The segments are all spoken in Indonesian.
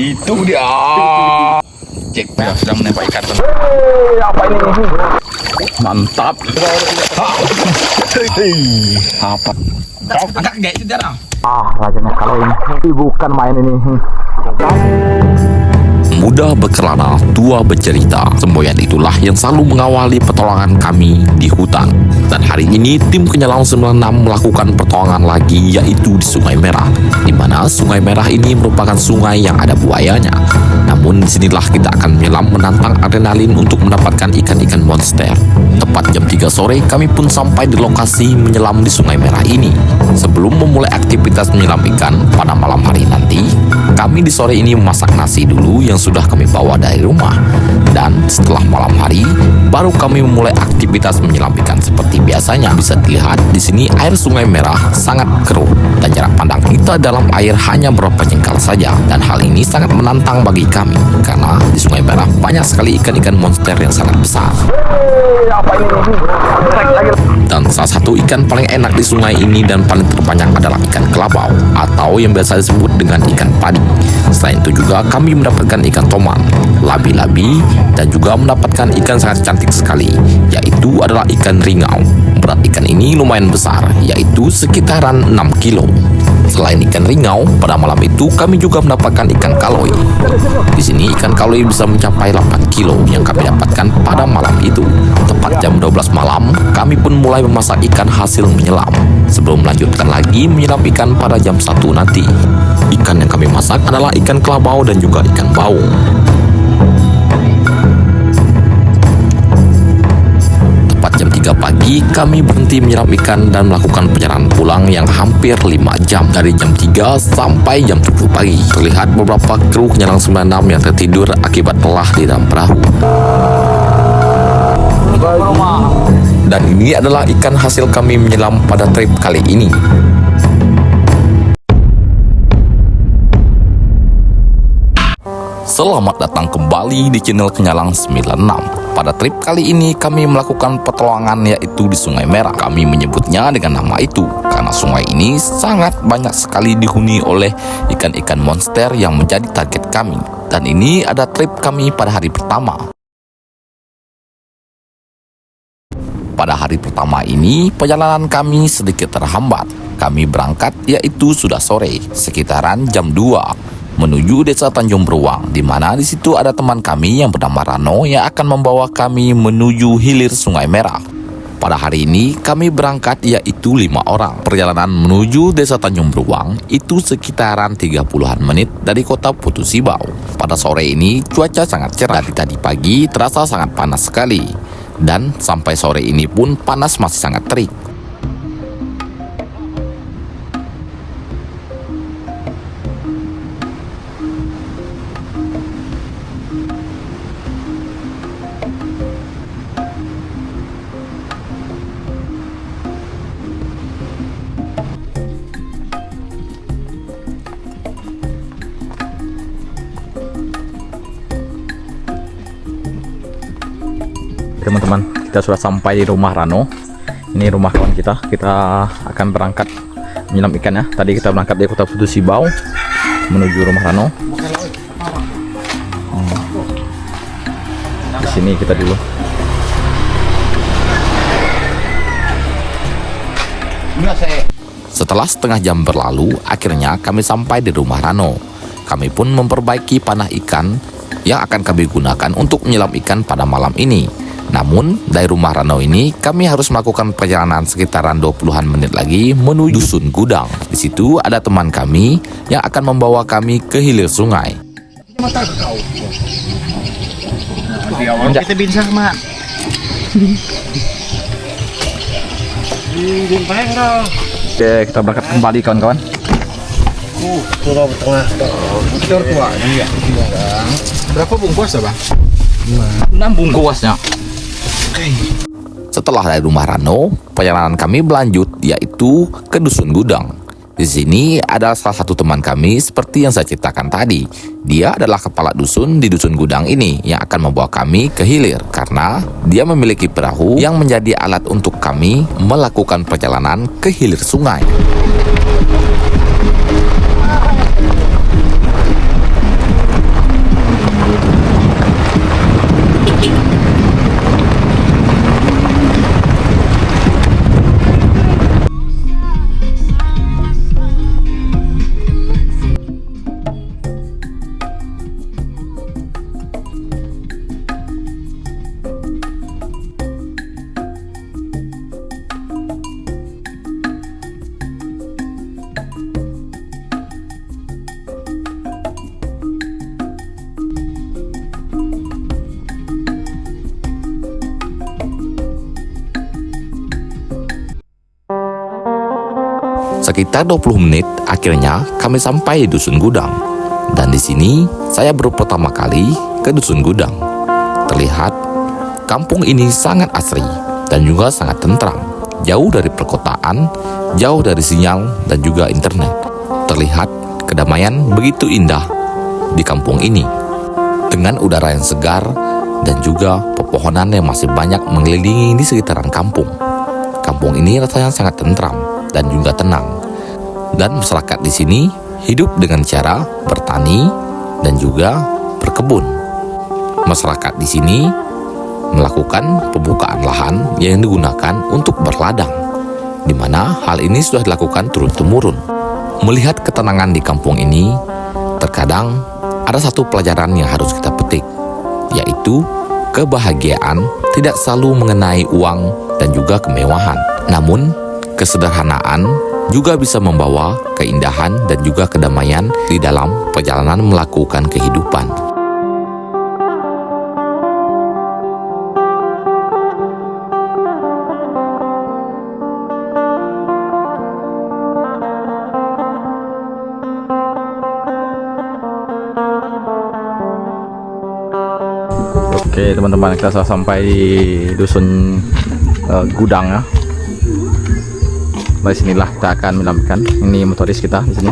Itu dia. Cek ya, sedang menembak ikan. Apa ini? Mantap. Apa? Angkat guys, sejarah. Rajanya kalau ini bukan main ini. Muda berkelana, tua bercerita. Semboyan itulah yang selalu mengawali pertolongan kami di hutan. Dan hari ini tim penyelam 96 melakukan pertolongan lagi, yaitu di Sungai Merah, di mana Sungai Merah ini merupakan sungai yang ada buayanya. Namun disinilah kita akan menyelam menantang adrenalin untuk mendapatkan ikan-ikan monster. Tepat jam 3 sore kami pun sampai di lokasi menyelam di Sungai Merah ini. Sebelum memulai aktivitas menyelam ikan pada malam hari nanti, kami di sore ini memasak nasi dulu yang sudah kami bawa dari rumah. Dan setelah malam hari, baru kami memulai aktivitas menyelam ikan seperti biasanya. Bisa dilihat di sini air Sungai Merah sangat keruh dan jarak pandang kita dalam air hanya beberapa jengkal saja. Dan hal ini sangat menantang bagi kami karena di Sungai Merah banyak sekali ikan-ikan monster yang sangat besar. Apa ini? Dan salah satu ikan paling enak di sungai ini dan paling terbanyak adalah ikan kelabau atau yang biasa disebut dengan ikan padi. Selain itu juga kami mendapatkan ikan toman, labi-labi, dan juga mendapatkan ikan sangat cantik sekali, yaitu adalah ikan ringau. Berat ikan ini lumayan besar, yaitu sekitaran 6 kilo. Selain ikan ringau, pada malam itu kami juga mendapatkan ikan kaloi. Di sini ikan kaloi bisa mencapai 8 kilo yang kami dapatkan pada malam itu. Tepat jam 12 malam, kami pun mulai memasak ikan hasil menyelam. Sebelum melanjutkan lagi menyelam ikan pada jam 1 nanti. Ikan yang kami masak adalah ikan kelabau dan juga ikan baung. Jam 3 pagi kami berhenti menyelam ikan dan melakukan perjalanan pulang yang hampir 5 jam dari jam 3 sampai jam 7 pagi. Terlihat beberapa kru penyelam 96 yang tertidur akibat lelah di dalam perahu. Dan ini adalah ikan hasil kami menyelam pada trip kali ini. Selamat datang kembali di channel Penyelam 96. Pada trip kali ini kami melakukan pertolongan yaitu di Sungai Merah. Kami menyebutnya dengan nama itu karena sungai ini sangat banyak sekali dihuni oleh ikan-ikan monster yang menjadi target kami. Dan ini ada trip kami pada hari pertama. Pada hari pertama ini perjalanan kami sedikit terhambat. Kami berangkat yaitu sudah sore, sekitaran jam 2. Menuju desa Tanjung Beruang, di mana di situ ada teman kami yang bernama Rano yang akan membawa kami menuju hilir Sungai Merah. Pada hari ini kami berangkat yaitu 5 orang. Perjalanan menuju desa Tanjung Beruang itu sekitaran 30-an menit dari kota Putu Sibau. Pada sore ini cuaca sangat cerah. Dari tadi pagi terasa sangat panas sekali. Dan sampai sore ini pun panas masih sangat terik. Teman-teman, kita sudah sampai di rumah Rano. Ini rumah kawan kita. Kita akan berangkat menyelam ikan ya. Tadi kita berangkat dari kota Putu Sibau menuju rumah Rano. Di sini kita dulu. Setelah setengah jam berlalu, akhirnya kami sampai di rumah Rano. Kami pun memperbaiki panah ikan yang akan kami gunakan untuk menyelam ikan pada malam ini. Namun, dari rumah Rano ini, kami harus melakukan perjalanan sekitaran 20-an menit lagi menuju Dusun Gudang. Di situ ada teman kami yang akan membawa kami ke hilir sungai. Kita bisa mak. Oke, kita berangkat kembali kawan-kawan. Pulau tengah. Motor tua ya. Berapa bungkus ya, Bang? 6 bungkusnya. Setelah dari rumah Rano, perjalanan kami berlanjut yaitu ke Dusun Gudang. Di sini ada salah satu teman kami seperti yang saya ceritakan tadi. Dia adalah kepala dusun di Dusun Gudang ini yang akan membawa kami ke hilir karena dia memiliki perahu yang menjadi alat untuk kami melakukan perjalanan ke hilir sungai. Sekitar 20 menit, akhirnya kami sampai di Dusun Gudang. Dan di sini, saya baru pertama kali ke Dusun Gudang. Terlihat, kampung ini sangat asri dan juga sangat tentram. Jauh dari perkotaan, jauh dari sinyal dan juga internet. Terlihat, kedamaian begitu indah di kampung ini. Dengan udara yang segar dan juga pepohonan yang masih banyak mengelilingi di sekitaran kampung. Kampung ini rasanya sangat tentram dan juga tenang. Dan masyarakat di sini hidup dengan cara bertani dan juga berkebun. Masyarakat di sini melakukan pembukaan lahan yang digunakan untuk berladang, di mana hal ini sudah dilakukan turun-temurun. Melihat ketenangan di kampung ini, terkadang ada satu pelajaran yang harus kita petik, yaitu kebahagiaan tidak selalu mengenai uang dan juga kemewahan. Namun, kesederhanaan juga bisa membawa keindahan dan juga kedamaian di dalam perjalanan melakukan kehidupan. Oke teman-teman, kita sudah sampai di Dusun Gudang ya. Dari sinilah kita akan menyelam ikan. Ini motoris kita di sini.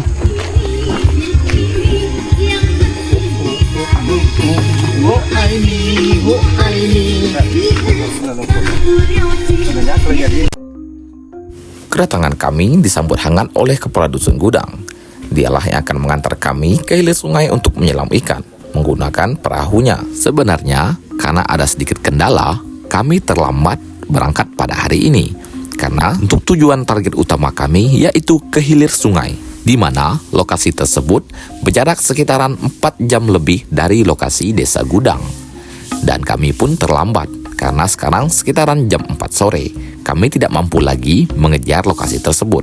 Kedatangan kami disambut hangat oleh kepala Dusun Gudang. Dialah yang akan mengantar kami ke hilir sungai untuk menyelam ikan menggunakan perahunya. Sebenarnya, karena ada sedikit kendala, kami terlambat berangkat pada hari ini. Karena untuk tujuan target utama kami yaitu ke hilir sungai, di mana lokasi tersebut berjarak sekitaran 4 jam lebih dari lokasi desa Gudang. Dan kami pun terlambat, karena sekarang sekitaran jam 4 sore. Kami tidak mampu lagi mengejar lokasi tersebut.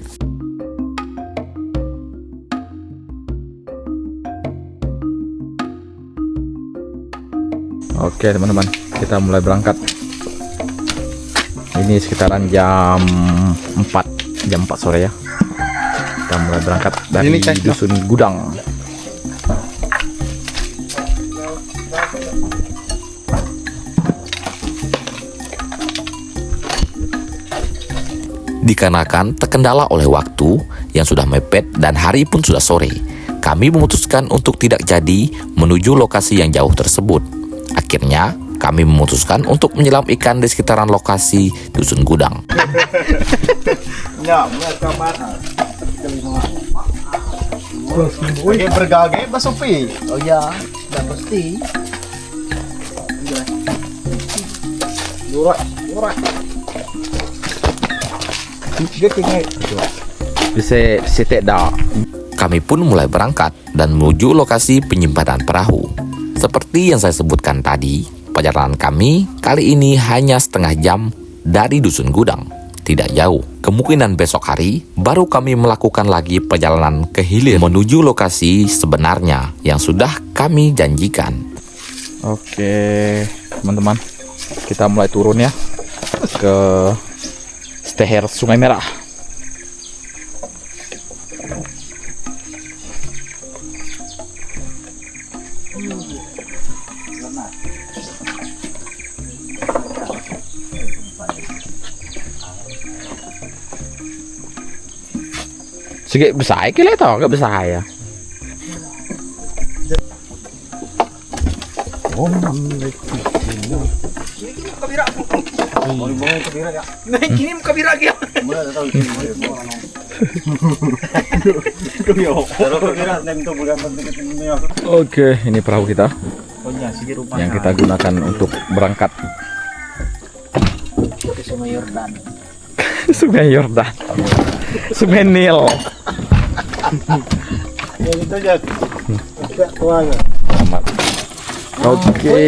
Oke teman-teman, kita mulai berangkat. Ini sekitaran jam 4 sore ya. Kita mulai berangkat dari Dusun Gudang. Dikarenakan terkendala oleh waktu yang sudah mepet dan hari pun sudah sore, kami memutuskan untuk tidak jadi menuju lokasi yang jauh tersebut. Akhirnya, kami memutuskan untuk menyelam ikan di sekitaran lokasi Dusun Gudang. Bergage basupi. Oh ya, udah pasti. Lurak. Dia tinggal. Bisa setek dah. Kami pun mulai berangkat dan menuju lokasi penyimpanan perahu. Seperti yang saya sebutkan tadi, perjalanan kami kali ini hanya setengah jam dari Dusun Gudang. Tidak jauh. Kemungkinan besok hari baru kami melakukan lagi perjalanan ke hilir menuju lokasi sebenarnya yang sudah kami janjikan. Oke teman-teman, kita mulai turun ya ke Steher Sungai Merah. Sige besar kila tau, gak besar ya. Kini muka birak dia. Oke, ini perahu kita yang kita gunakan untuk berangkat Ke Sungai Yordan. Sungai Yordan, Sungai Nil. Ya itu aja. Enggak tuanya. Selamat. Oke,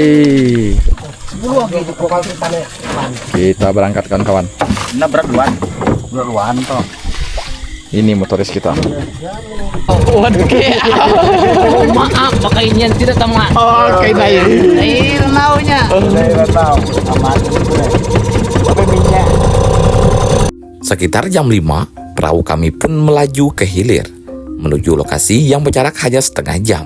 10 lagi di kokal panen. kita berangkat kawan-kawan. Nah berat luan toh. Ini motoris kita. Waduh, maaf, pakainya tidak sama. Oke, baik. Naunya. Saya tahu. Aman. Tapi minyak. Sekitar jam 5, perahu kami pun melaju ke hilir menuju lokasi yang berjarak hanya setengah jam.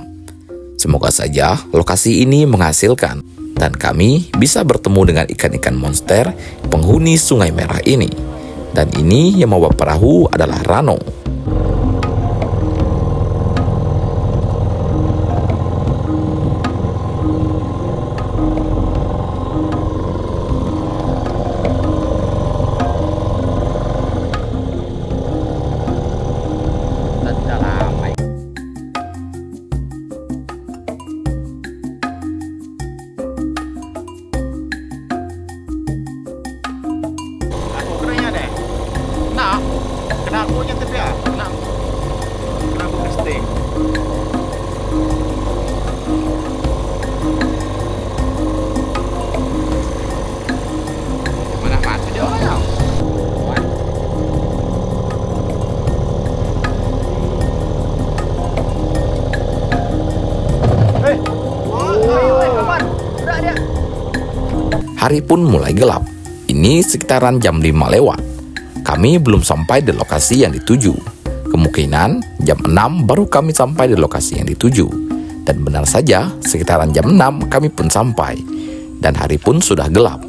Semoga saja lokasi ini menghasilkan dan kami bisa bertemu dengan ikan-ikan monster penghuni Sungai Merah ini. Dan ini yang membawa perahu adalah Rano. Hari pun mulai gelap. Ini sekitaran jam 5 lewat. Kami belum sampai di lokasi yang dituju. Kemungkinan jam 6 baru kami sampai di lokasi yang dituju. Dan benar saja, sekitaran jam 6 kami pun sampai. Dan hari pun sudah gelap.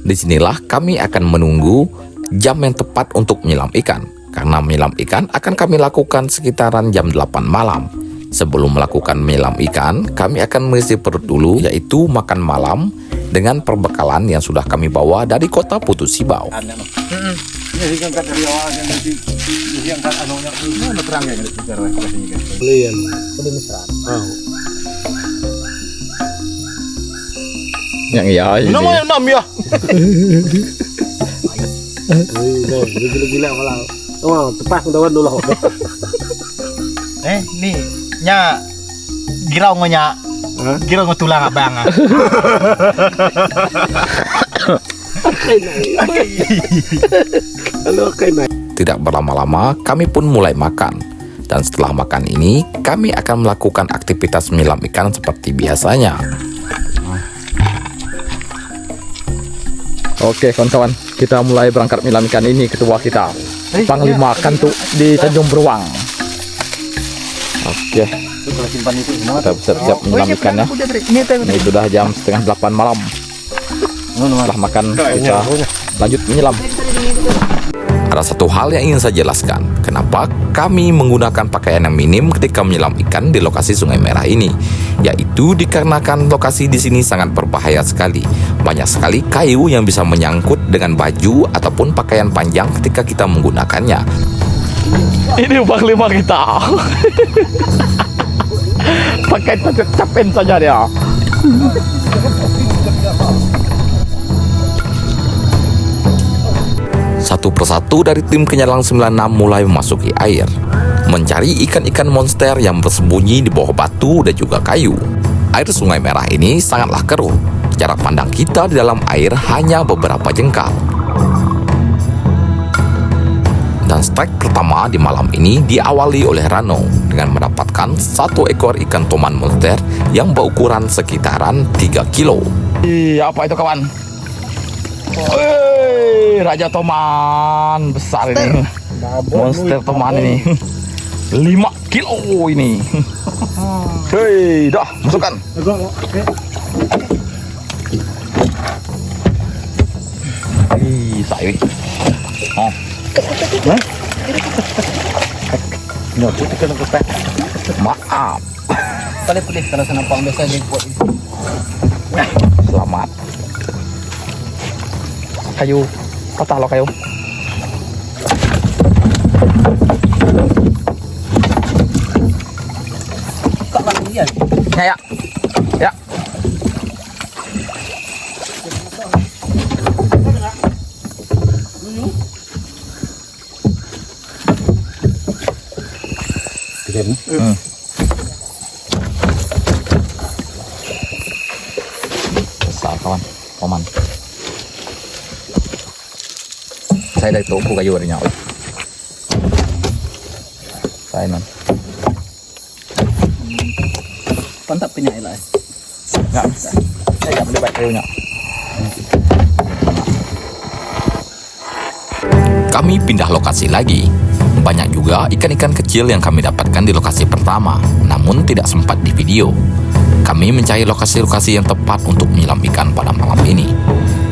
Disinilah kami akan menunggu jam yang tepat untuk menyelam ikan. Karena menyelam ikan akan kami lakukan sekitaran jam 8 malam. Sebelum melakukan menyelam ikan, kami akan mengisi perut dulu, yaitu makan malam dengan perbekalan yang sudah kami bawa dari kota Putu Sibau. Yang iya ini. Namanya 6 ya. Gila-gila malah. Oh, tepas mendawan dulu. Nih, nya girau ngonya. Girau ngotulang abang. Tidak berlama-lama, kami pun mulai makan. Dan setelah makan ini, kami akan melakukan aktivitas menyelam ikan seperti biasanya. Oke kawan-kawan, kita mulai berangkat menyelam ikan. Ini ketua kita, Panglima Kantuk di Tanjung Beruang. Oke, kita bersiap-siap menyelam ikan ya. Ini sudah jam setengah 8 malam. Setelah makan kita lanjut menyelam. Ada satu hal yang ingin saya jelaskan, kenapa kami menggunakan pakaian yang minim ketika menyelam ikan di lokasi Sungai Merah ini, yaitu dikarenakan lokasi di sini sangat berbahaya sekali. Banyak sekali kayu yang bisa menyangkut dengan baju ataupun pakaian panjang ketika kita menggunakannya. Ini Panglima kita. Pakai capin saja dia. Satu persatu dari tim Kenyalang 96 mulai memasuki air, mencari ikan-ikan monster yang bersembunyi di bawah batu dan juga kayu. Air Sungai Merah ini sangatlah keruh. Jarak pandang kita di dalam air hanya beberapa jengkal. Dan strike pertama di malam ini diawali oleh Rano dengan mendapatkan satu ekor ikan toman monster yang berukuran sekitaran 3 kilo. Apa itu kawan? Wih, Raja Toman besar ini. Monster Toman ini. 5 kilo ini. Hei, dah masukkan. Ih, saya. Oh. Maaf. Palit-palit kalau sa nampang biasa din po. Selamat. Kayu, patalo kayo. Kapan yan? Ya, ya. Besar kawan, Toman. Saya dari toko kayu ada nyawa. Saya non. Pantap pinyaila. Nggak bisa. Saya nggak beli baik kayunya. kami pindah lokasi lagi. Banyak juga ikan-ikan kecil yang kami dapatkan di lokasi pertama, namun tidak sempat di video. Kami mencari lokasi-lokasi yang tepat untuk menyelam ikan pada malam ini.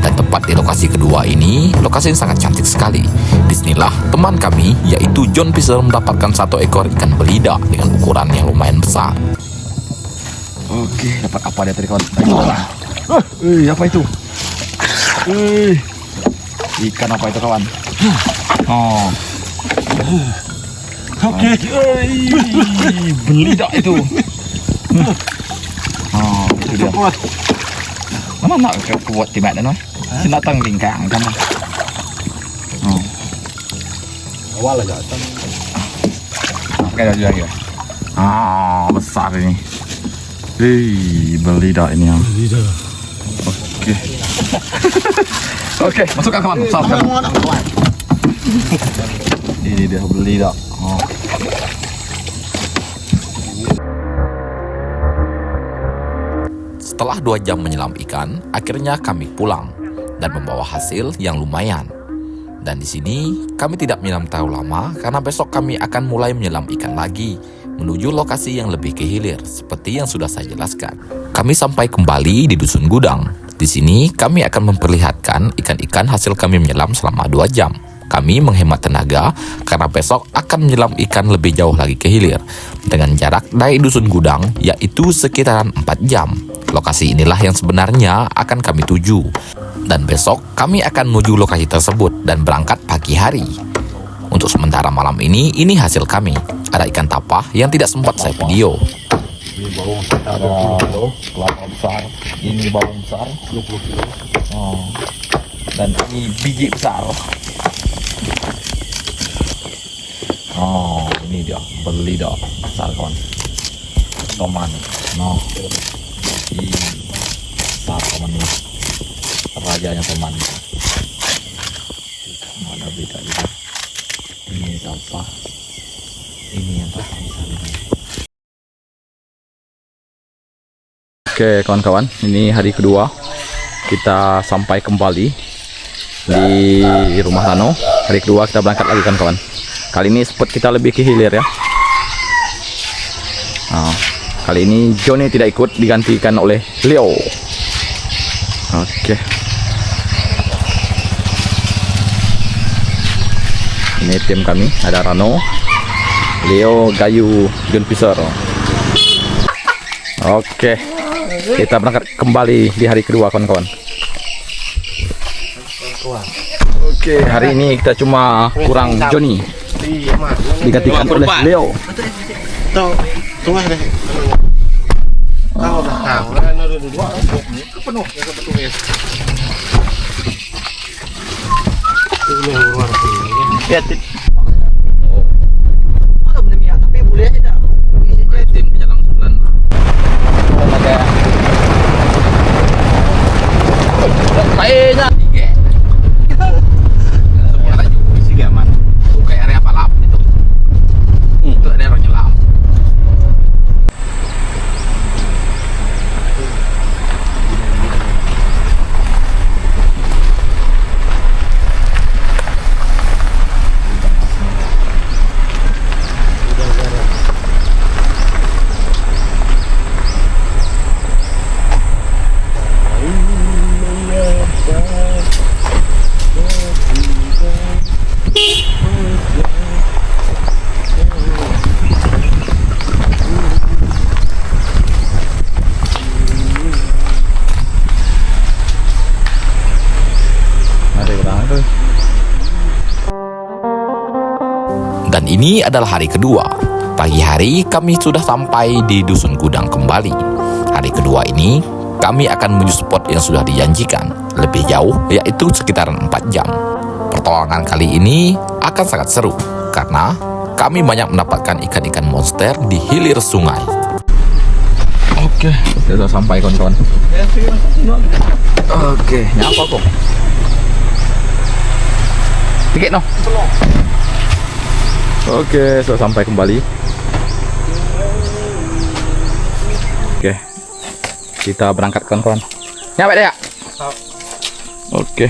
Dan tepat di lokasi kedua ini, lokasi yang sangat cantik sekali. Disinilah teman kami, yaitu John Fisher, mendapatkan 1 ekor ikan belida dengan ukuran yang lumayan besar. Oke, dapat apa dia tadi kawan? Apa itu? Ikan apa itu kawan? Oh. Oke. Belida itu. Oh, itu dia. Mana nak kuat tiba dan sini datang lingkang kan. Oh. Awal aja datang. Oke, dah ya. Ah, besar ini. Belida ini ya. Belida. Oke. Oke, masukkan kawan. Masukkan. Ini dia belida. Oh. Setelah 2 jam menyelam ikan, akhirnya kami pulang dan membawa hasil yang lumayan. Dan di sini kami tidak menyelam terlalu lama karena besok kami akan mulai menyelam ikan lagi menuju lokasi yang lebih ke hilir seperti yang sudah saya jelaskan. Kami sampai kembali di Dusun Gudang. Di sini kami akan memperlihatkan ikan-ikan hasil kami menyelam selama 2 jam. Kami menghemat tenaga karena besok akan menyelam ikan lebih jauh lagi ke hilir dengan jarak dari Dusun Gudang yaitu sekitaran 4 jam. Lokasi inilah yang sebenarnya akan kami tuju. Dan besok kami akan menuju lokasi tersebut dan berangkat pagi hari. Untuk sementara malam ini hasil kami. Ada ikan tapah yang tidak sempat saya video. Ada kelapa besar. Ini bawang besar 20 kilo. Oh. Dan ini biji besar. Oh, ini dia belida besar kawan. Toman. No. Ini besar kawan ini. Rajanya teman. Ada beda juga. Ini apa? Ini yang tak bisa. Oke kawan-kawan, ini hari kedua kita sampai kembali di rumah Rano. Hari kedua kita berangkat lagi kan kawan. Kali ini spot kita lebih ke hilir ya. Nah, kali ini Johnny tidak ikut, digantikan oleh Leo. Oke. Ini tim kami, ada Rano, Leo, Gayu, John Fisher. Oke. Kita berangkat kembali di hari kedua kawan-kawan. Oke, hari ini kita cuma kurang Johnny, digantikan oleh Leo. Tahu, tengah deh. Tahu dah tahu. Ada 2 penuh ya satu mes. Ya, tapi boleh aja dah. Tim penyelam 9. Ada Kayaknya semua lagi isi gaman. Itu kayak area balap itu. Itu ada orang nyelam. Dan ini adalah hari kedua. Pagi hari kami sudah sampai di Dusun Gudang kembali. Hari kedua ini kami akan menuju spot yang sudah dijanjikan. Lebih jauh yaitu sekitaran 4 jam. Pertolongan kali ini akan sangat seru karena kami banyak mendapatkan ikan-ikan monster di hilir sungai. Oke, kita sudah sampai kawan-kawan. Oke, nyapa kok? Tiket no. Oke, sudah sampai kembali. Oke, kita berangkat kawan-kawan. Nyampe deh ya. Oke,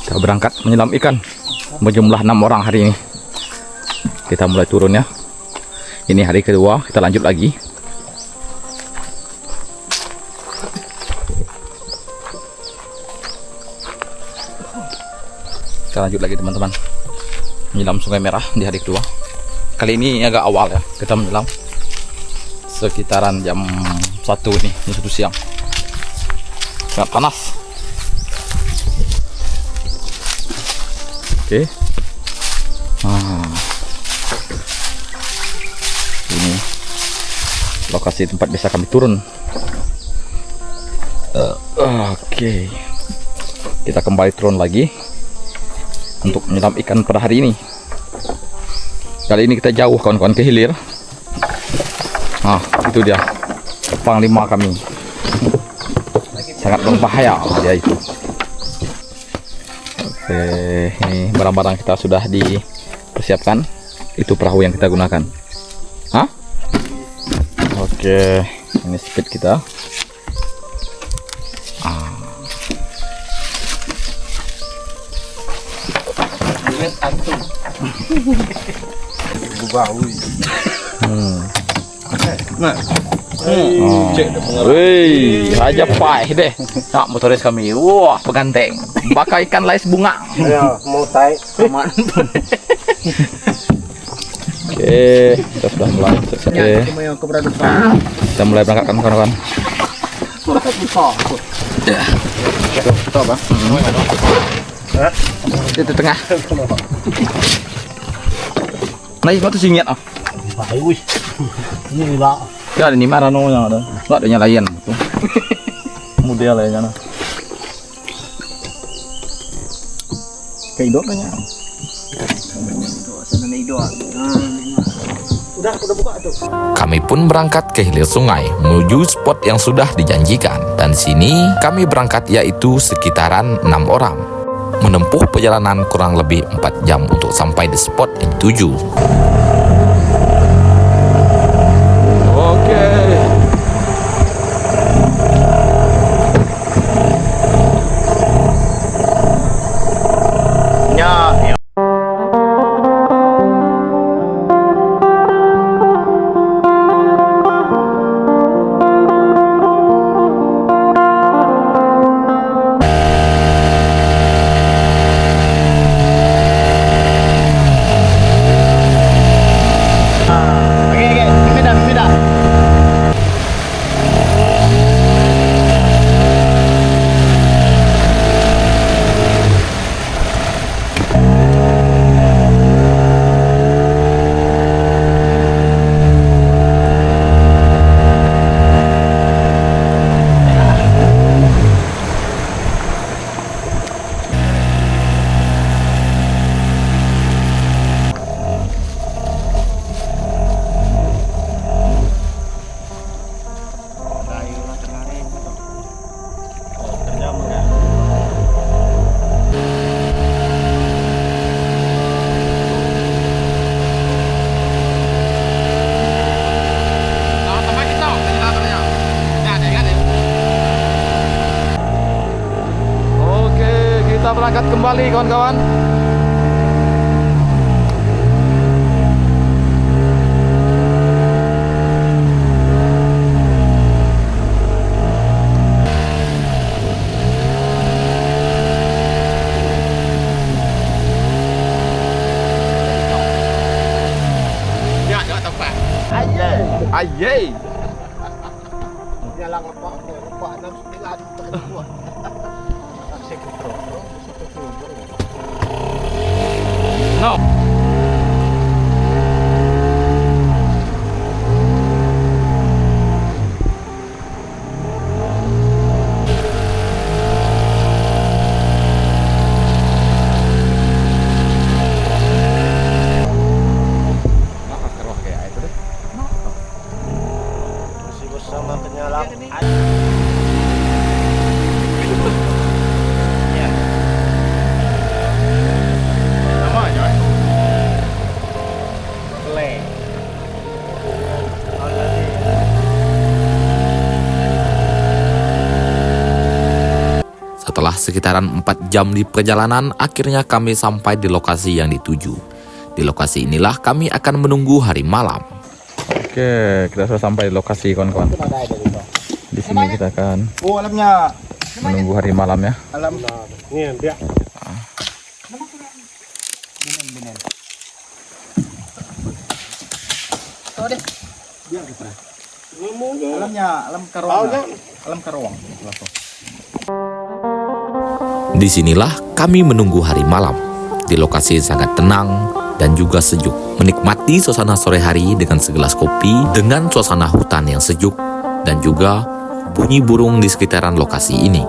kita berangkat menyelam ikan. berjumlah 6 orang hari ini. Kita mulai turun ya. Ini hari kedua, kita lanjut lagi. Kita lanjut lagi teman-teman, menyelam Sungai Merah di hari kedua. Kali ini agak awal ya, kita menyelam sekitaran jam 1 ini, jam 1 siang. Sangat panas. Oke. Ini lokasi tempat biasa kami turun. Oke. Kita kembali turun lagi untuk menyelam ikan pada hari ini. Kali ini kita jauh kawan-kawan ke hilir. Itu dia panglima kami. Sangat berbahaya dia itu. Oke, ini barang-barang kita sudah dipersiapkan. Itu perahu yang kita gunakan. Oke, ini speed kita. Wih, Raja Pai deh. Nak motoris kami. Wah, peganteng. Bakal ikan lais bunga. Ya, mau tai. Aman. Oke, kita sudah mulai. Oke, Cuma yang keberadaan. kita mulai berangkat kawan-kawan. Ya. Itu apa? Itu tengah. Nah, itu tuh singit ah. Phải ui. Như lạ. Ya, ini mana yang ada? Nggak ada nyalain. Model lainnya. Kayak idoknya. Udah buka tuh. Kami pun berangkat ke hilir sungai menuju spot yang sudah dijanjikan. Dan di sini kami berangkat yaitu sekitaran 6 orang. Menempuh perjalanan kurang lebih 4 jam untuk sampai di spot yang dituju. Oke. Ya. Kita berangkat kembali kawan-kawan. Ya, jangan tempat. Ayy. Jalan lepak 69 No. masih bersama penyelam. sekitaran 4 jam di perjalanan, akhirnya kami sampai di lokasi yang dituju. Di lokasi inilah kami akan menunggu hari malam. Oke, kita sudah sampai di lokasi kawan-kawan. Di sini kita akan Oh, alamnya. menunggu hari malam ya. Alam. Ini dia. Alamnya, alam karawang. Alam karawang. Disinilah kami menunggu hari malam. Di lokasi sangat tenang dan juga sejuk. Menikmati suasana sore hari dengan segelas kopi, dengan suasana hutan yang sejuk, dan juga bunyi burung di sekitaran lokasi ini.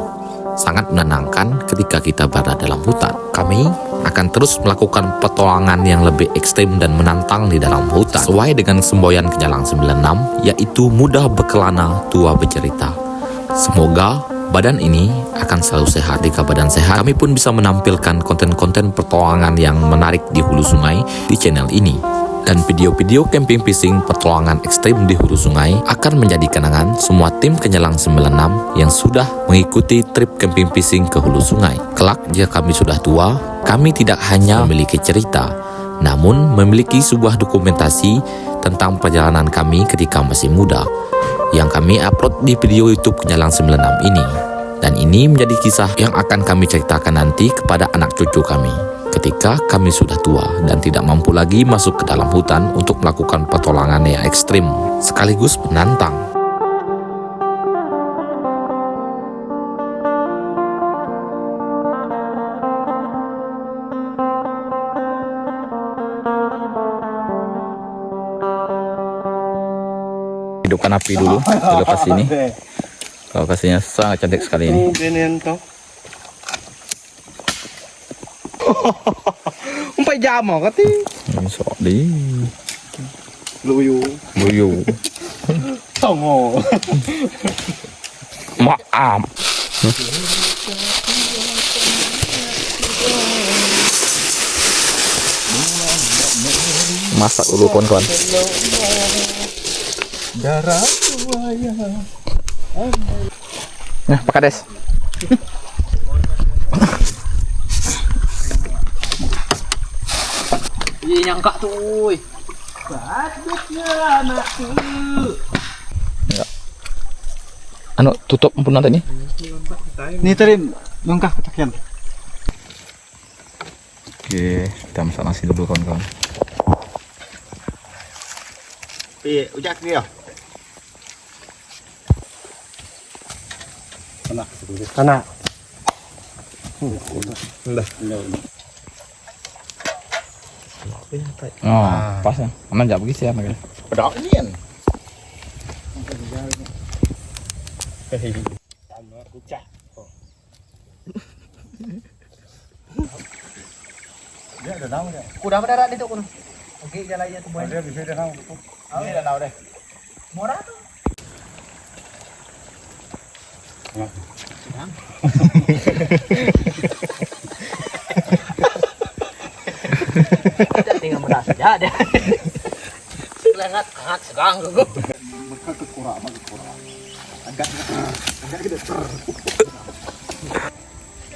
Sangat menenangkan ketika kita berada dalam hutan. Kami akan terus melakukan petualangan yang lebih ekstrim dan menantang di dalam hutan. Sesuai dengan semboyan Kenyalang 96, yaitu mudah berkelana, tua bercerita. Semoga badan ini akan selalu sehat. Jika badan sehat, kami pun bisa menampilkan konten-konten petualangan yang menarik di hulu sungai di channel ini. Dan video-video camping fishing petualangan ekstrim di hulu sungai akan menjadi kenangan semua tim Kenyalang 96 yang sudah mengikuti trip camping fishing ke hulu sungai. Kelak jika kami sudah tua, kami tidak hanya memiliki cerita, namun memiliki sebuah dokumentasi tentang perjalanan kami ketika masih muda, yang kami upload di video YouTube Kenyalang 96 ini. Dan ini menjadi kisah yang akan kami ceritakan nanti kepada anak cucu kami ketika kami sudah tua dan tidak mampu lagi masuk ke dalam hutan untuk melakukan petualangan yang ekstrim sekaligus menantang. Hidupkan api dulu di lokasi ini. Lokasinya sangat cantik sekali ini. Ini toh. Umpai jam kati. Sok di Luyu. buyu. Tongo. Maaf. Masak dulu kawan-kawan. Darah buaya. Nah, Pak Kades. Iya nyangka tuh. Anu tutup pun nanti nih. Ini tadi lengkap ketakian. Oke, kita masak nasi dulu kawan-kawan. Iya, ujak dia. Tanah. Oh, pas ya. Aman enggak begitu ya makanya. Pedok ini. Dia ada tahu dia. Kuda mendarat itu kuno. Oke, jalannya tuh Dia bisa dia tahu. Ini ada tahu deh. Murah tuh. Udah tinggal beras aja deh. Selengat hangat segang gue.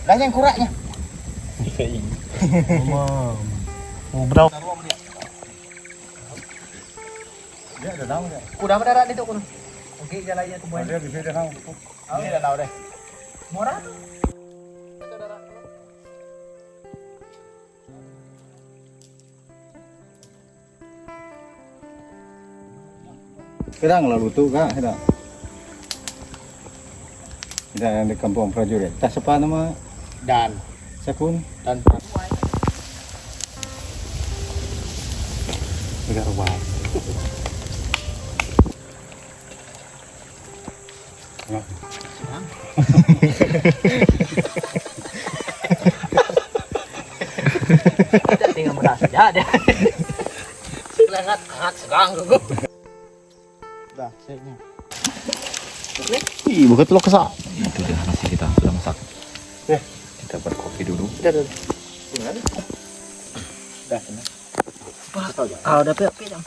Lah yang kuraknya. Mau berapa? Dia ada tahu dia. Kuda mendarat itu kuno. Oke, jalannya tuh Dia bisa dia tahu. Ini ada tahu deh. Murah tuh. Kita ngelalu tuh kak, kita. Kita yang di kampung prajurit. Tak sepa nama Dan Sakun. dan Negara Rubai. udah tinggal beras aja deh. Selengat hangat segang gue. Dah, sayangnya. Ih, bukan telur kesak. Itu dia nasi kita sudah masak. Kita buat kopi dulu. Udah. Ah, udah pe dong.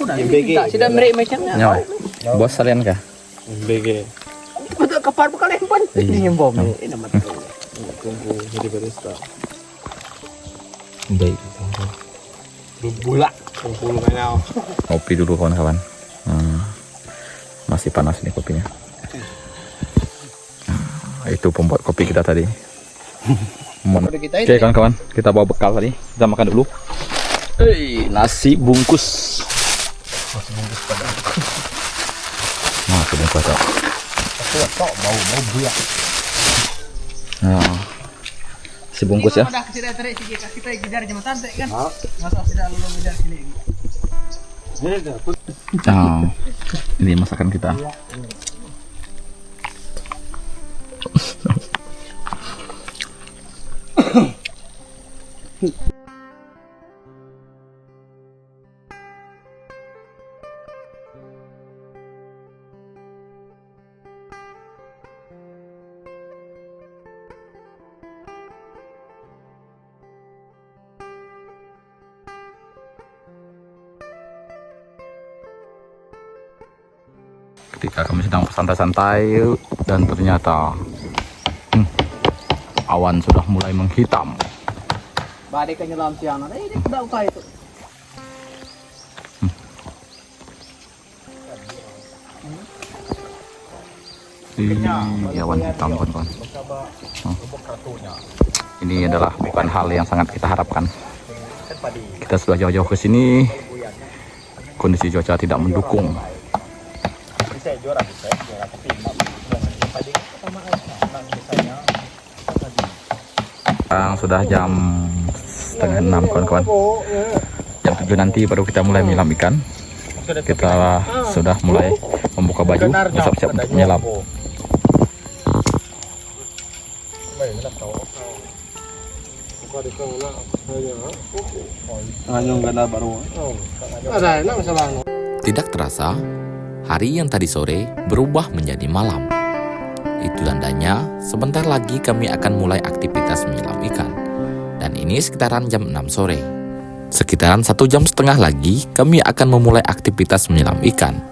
Tak sudah merik macamnya. Nyawa. Bos kalian kah? BG. Betul kepar bukan lempan. Ini nyembom ni. Ini nama tu. Tunggu jadi barista. Baik. Bulak. Tunggu kayaknya. Kopi dulu kawan-kawan. Masih panas nih kopinya. Itu pembuat kopi kita tadi. Oke kawan-kawan, kita bawa bekal tadi. Kita makan dulu. Nasi bungkus. Nasi bungkus. Bau buyak. Nah, si bungkus ya. Udah kita tarik sikit kita kejar jembatan kan. Masa sudah lalu kejar sini. Nah, ini masakan kita. Ketika kami sedang bersantai-santai dan ternyata awan sudah mulai menghitam. Badai nyelam siang. Ini dah upah itu. Awan hitam kawan-kawan. Ini adalah bukan hal yang sangat kita harapkan. Kita sudah jauh-jauh ke sini, kondisi cuaca tidak mendukung. Sekarang sudah jam 5:30 kawan-kawan. Jam 7 nanti baru kita mulai menyelam ikan. Kita sudah mulai membuka baju, bersiap-siap untuk menyelam. Tidak terasa, hari yang tadi sore berubah menjadi malam. Itu tandanya sebentar lagi kami akan mulai aktivitas menyelam ikan. Dan ini sekitaran jam 6 sore. Sekitaran 1,5 jam lagi kami akan memulai aktivitas menyelam ikan,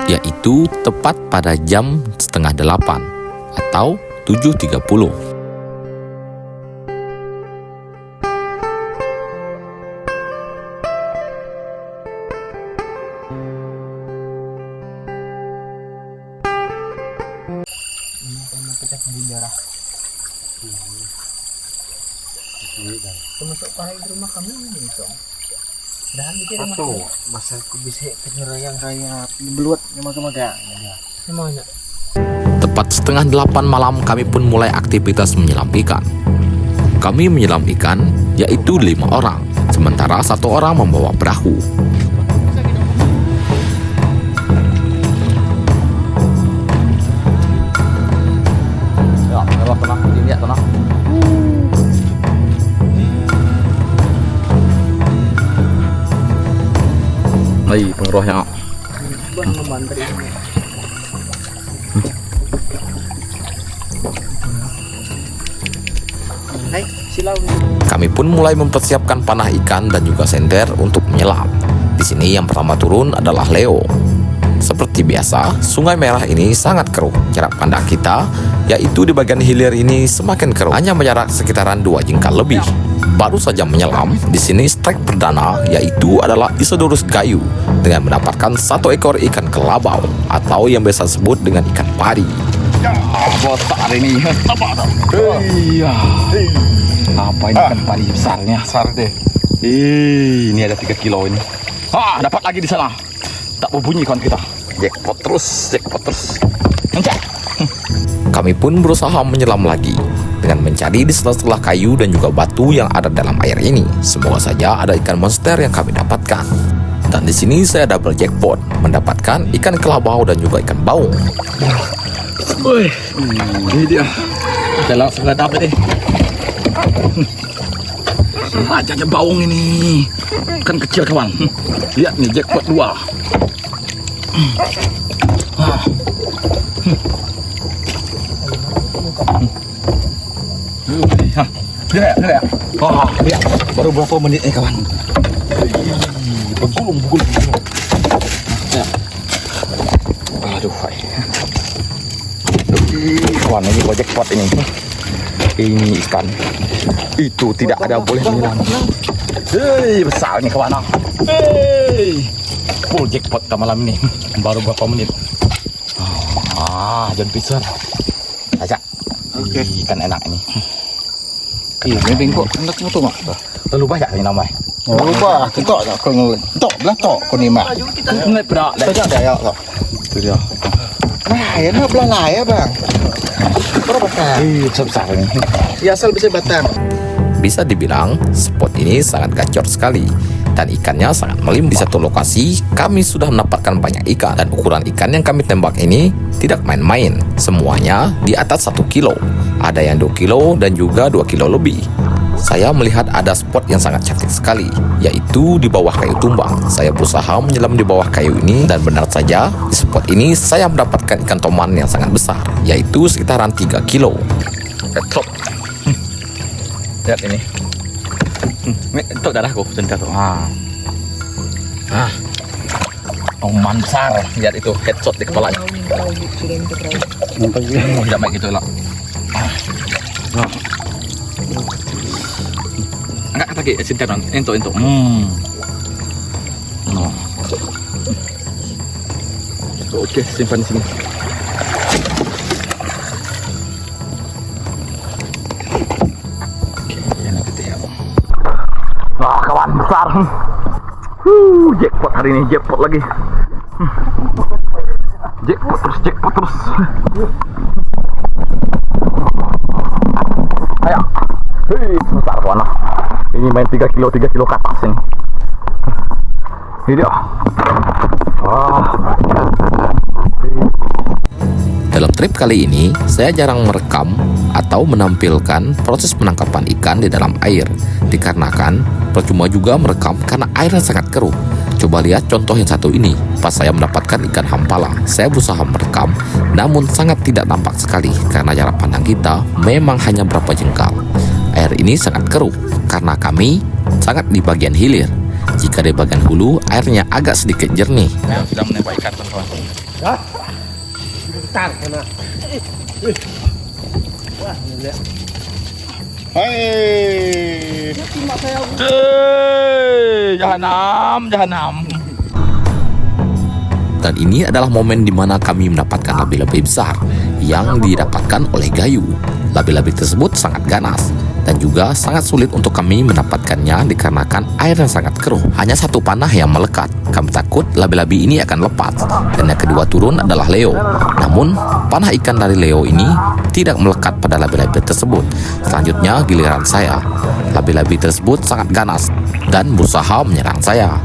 yaitu tepat pada jam 7:30 atau 7.30. Termasuk paling di rumah kami ini itu. Dan bikin rumah. Masa aku bisa penyerang kayak beluat maga-maga. Semuanya. Tepat 7:30 malam kami pun mulai aktivitas menyelam ikan. Kami menyelam ikan yaitu 5 orang, sementara 1 orang membawa perahu. Ya, tenang, ini ya tenang. Hai, pengerohnya. Kami pun mulai mempersiapkan panah ikan dan juga senter untuk menyelam. Di sini yang pertama turun adalah Leo. Seperti biasa, Sungai Merah ini sangat keruh. Jarak pandang kita, yaitu di bagian hilir ini semakin keruh, hanya berjarak sekitaran 2 jengkal lebih. Baru saja menyelam, di sini strike perdana yaitu adalah Isodorus gayu dengan mendapatkan 1 ekor ikan kelabau atau yang biasa disebut dengan ikan pari. Botak hari ini. Iya. Apa ini ikan pari besarnya? Besar deh. Ini ada 3 kilo ini. Dapat lagi di sana. Tak berbunyi kawan kita. Jackpot terus. Encak. Kami pun berusaha menyelam lagi dengan mencari di sela-sela kayu dan juga batu yang ada dalam air ini. Semoga saja ada ikan monster yang kami dapatkan. Dan di sini saya double jackpot, mendapatkan ikan kelabau dan juga ikan baung. Wih, ini dia. Kita langsung dapat nih. Aja baung ini. Kan kecil kawan. Lihat nih jackpot 2. Lihat. Lihat. Baru berapa menit kawan. Begulung. Kawan, ini gua jackpot ini. Ini ikan. Itu tidak ada boleh menyelam. Hei, besar nih kawan. Hei, full jackpot ke malam ini. Baru berapa menit. John Fisher. Ajak. Oke. Ikan enak ini. Iya, ini kok enak betul mak. Terlalu banyak ini namanya. Oh, lupa. Tok tak kau ngulin. Tok belah tok kau ni mak. Ini berak. Tok ada ya tok. Itu dia. Lain lah belah lain bang. Berapa besar? Besar ini. Ya asal bisa batang. Bisa dibilang spot ini sangat gacor sekali dan ikannya sangat melim. Di satu lokasi kami sudah mendapatkan banyak ikan dan ukuran ikan yang kami tembak ini tidak main-main. Semuanya di atas 1 kilo. Ada yang 2 kilo dan juga 2 kilo lebih. Saya melihat ada spot yang sangat cantik sekali, yaitu di bawah kayu tumbang. Saya berusaha menyelam di bawah kayu ini dan benar saja di spot ini saya mendapatkan ikan toman yang sangat besar, yaitu sekitaran 3 kilo. Top. Lihat ini. Ini itu darahku, senjata tuh. Toman besar. Lihat itu headshot di kepalanya. Tidak baik gitu lah. Angkat kaki, senjata. Entuk. Oke, simpan di sini. Wah, kawan besar. Jackpot hari ini, jackpot lagi. Jackpot terus. Ayo. Besar kawan. Ini main 3 kilo ke atas ini. Ini dia. Dalam trip kali ini, saya jarang merekam atau menampilkan proses penangkapan ikan di dalam air, dikarenakan percuma juga merekam karena airnya sangat keruh. Coba lihat contoh yang satu ini. Pas saya mendapatkan ikan hampala, saya berusaha merekam, namun sangat tidak nampak sekali karena jarak pandang kita memang hanya berapa jengkal. Air ini sangat keruh karena kami sangat di bagian hilir. Jika di bagian hulu, airnya agak sedikit jernih. Ya, sudah menembak ikan teman-teman. Besar kena. Wah, lihat. Hei. Jahanam. Dan ini adalah momen di mana kami mendapatkan labi-labi besar yang didapatkan oleh Gayu. Labi-labi tersebut sangat ganas dan juga sangat sulit untuk kami mendapatkannya dikarenakan air yang sangat keruh. Hanya satu panah yang melekat. Kami takut labi-labi ini akan lepas. Dan yang kedua turun adalah Leo. Namun panah ikan dari Leo ini tidak melekat pada labi-labi tersebut. Selanjutnya giliran saya. Labi-labi tersebut sangat ganas dan berusaha menyerang saya.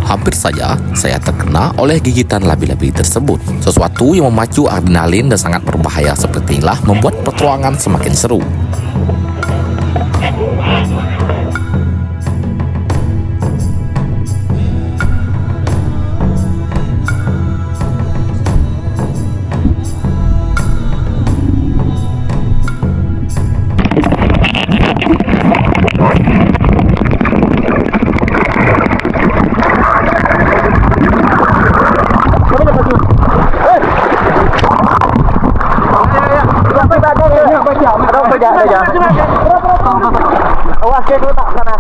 Hampir saja saya terkena oleh gigitan labi-labi tersebut. Sesuatu yang memacu adrenalin dan sangat berbahaya seperti inilah membuat petualangan semakin seru. Awas ke kotak sana.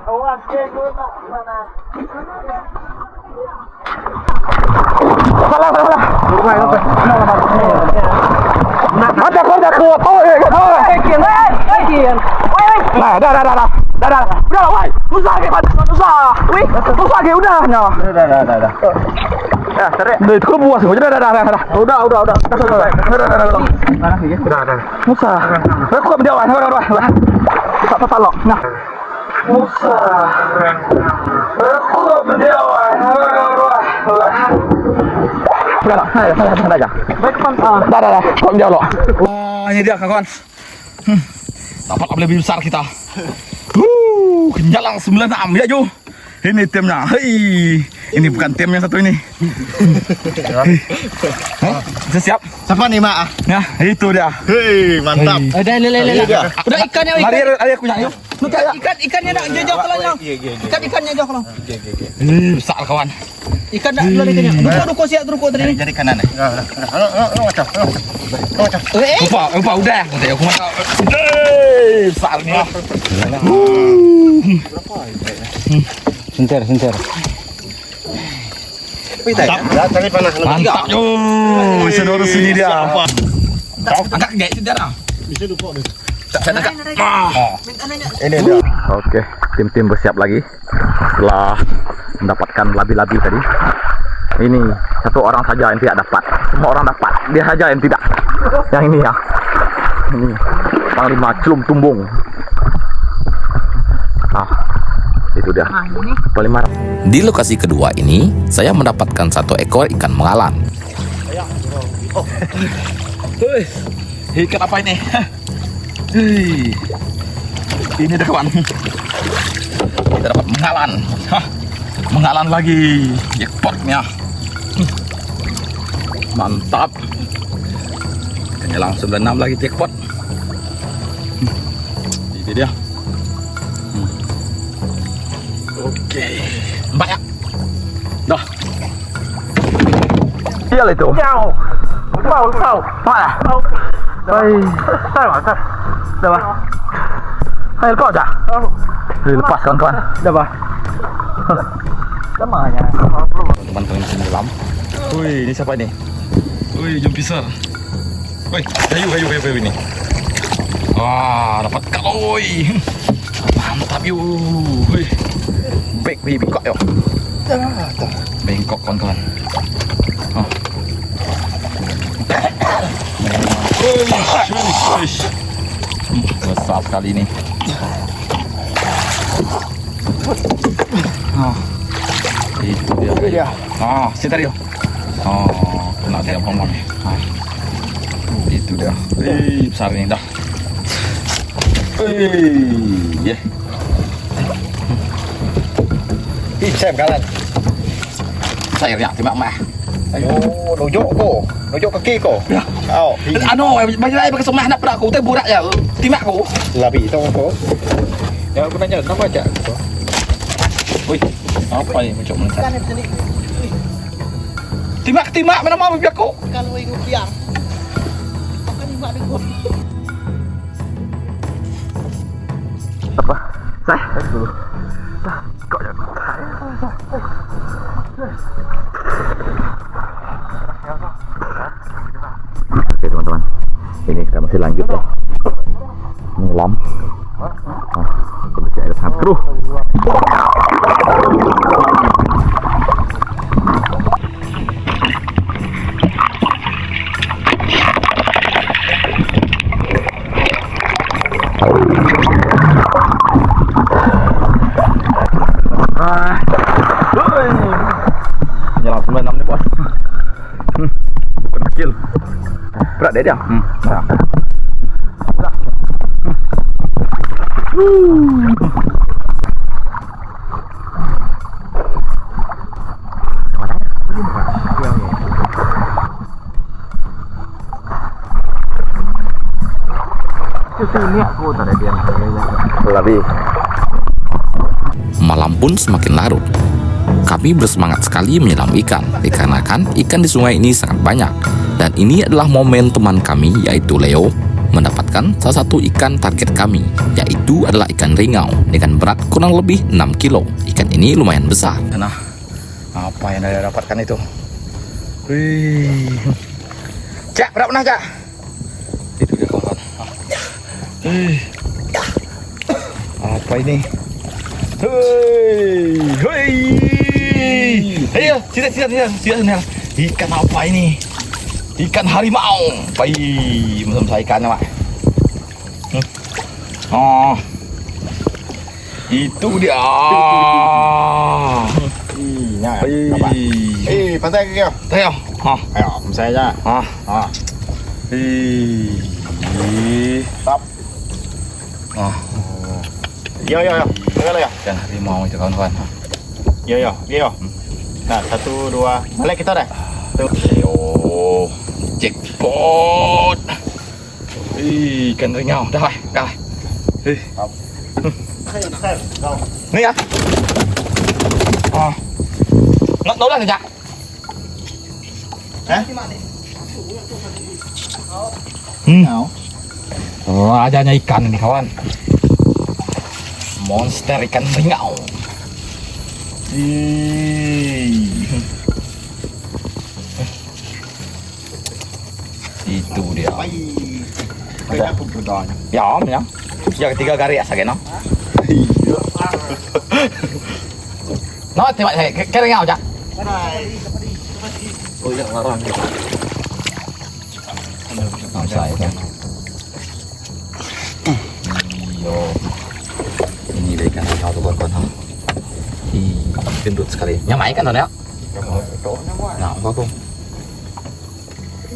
Awas ke kotak sana. Salah. Ada kerja kuat. Kian. Nah, dah. Udah, woi. Susah ke susah. Wih, susah ke udah. Dah. Ya, tarik. Itu buas gua. Udah. Udah. Musa. Aku kok menjawab. Tak talok. Nah. Musa. Aku kok menjawab. Udah lah. Sana aja. Baik, Pan. Dah. Kok menjawab. Wah, ini dia kawan. Dapat lebih besar kita. Kenyalang 96 ya, Jo. Ini timnya. Hei. Ini bukan tim yang satu ini. Sudah siap? Siapa nih mak? Ya, itu dia. Hei, mantap. Udah ikannya. Mari aku punya yuk. Ikannya nak jauh ke lang. Ikannya jauh ke lang. Besar kawan. Ikan nak keluar ikannya. Ruko siap ruko tadi ni. Jadi kanan ni. Macam. Lupa udah. Saya aku masak. Besar ni. Sentir. Tadi panas. Mantap. Oh, saudara sini dia. Angkat gak itu dia. Bisa lupa deh. Saya angkat. Ini dia. Oke, tim-tim bersiap lagi setelah mendapatkan labi-labi tadi. Ini satu orang saja yang tidak dapat. Semua orang dapat, dia saja yang tidak. Yang ini ya. Ini Panglima Celum Tumbung. Itu dia. Panglima. Di lokasi kedua ini, saya mendapatkan 1 ekor ikan mengalan. Ikan apa ini? Ini dah kawan. Kita dapat mengalan. Mengalan lagi. Jackpotnya. Mantap. Penyelang 96 lagi jackpot. Ini dia. Oke. Banyak. Dah. Iya itu. Kau. Mana? Dah bah. Hai lepas dah. Lepas kawan-kawan. Dah bah. Samanya. Teman-teman penyelam. Wih, ini siapa ini? Wih, jump pisar. Wih, kayu ini. Wah, dapat kaloi. Mantap yuk. Wih. Bengkok yuk. Bengkok kawan-kawan. Oh. Besar sekali ini. Itu dia. Situ dia. Kena dia pomon. Itu dia. Besar ini dah. Ya. Xem kalan. Saya riak timak mah. Oh, nojok kaki ko. Ya. Oh, banyak pakai semah nak perak aku, tapi burak je. Timak aku. labi itu ko. Ya, aku nanya nama aja. Wih, apa ni macam mana? Timak, mana mau biar aku? Kalau ingin biar. Makan ni mak aku. Apa? Saya dulu. Kok ya? Oke teman-teman, ini kita masih lanjut ya menyelam. Kondisi air sangat keruh. Nyelam 96 nih bos. Bukan kecil. Berat deh dia. Berat. Lebih. Malam pun semakin larut. Kami bersemangat sekali menyelam ikan, dikarenakan ikan di sungai ini sangat banyak. Dan ini adalah momen teman kami, yaitu Leo, mendapatkan salah satu ikan target kami, yaitu adalah ikan ringau dengan berat kurang lebih 6 kilo. Ikan ini lumayan besar. Nah, apa yang dia dapatkan itu? Wih. Cak, berapa pernah Cak? Itu dia kawan. Apa ini? Ayo, sini. Ikan apa ini? Ikan harimau. Belum saya ikannya, Pak. Oh. Itu dia. Pantai kau. Ayo. Ayo, saya aja. Stop. Yo. Dengar ya. Ikan harimau itu kawan-kawan. Yo. Nah, 1, 2. Balik kita dah. Ayo. Jackpot. Ikan ringau. Dah. Nih ya. Oh. Nấu lần dạ. Oh, adanya ikan nih kawan. Monster ikan ringau. Itu dia. Kayak apa bedanya? Ya om ya. Ya ketiga kali ya sakit no. Nó thì bạn cái ringau dạ. Oh iya larang. Không sai kan. Iyo. Ini deh ikan ringau tuh kawan-kawan. Gendut sekali. Nyamai kan ya? Nah, apa kok?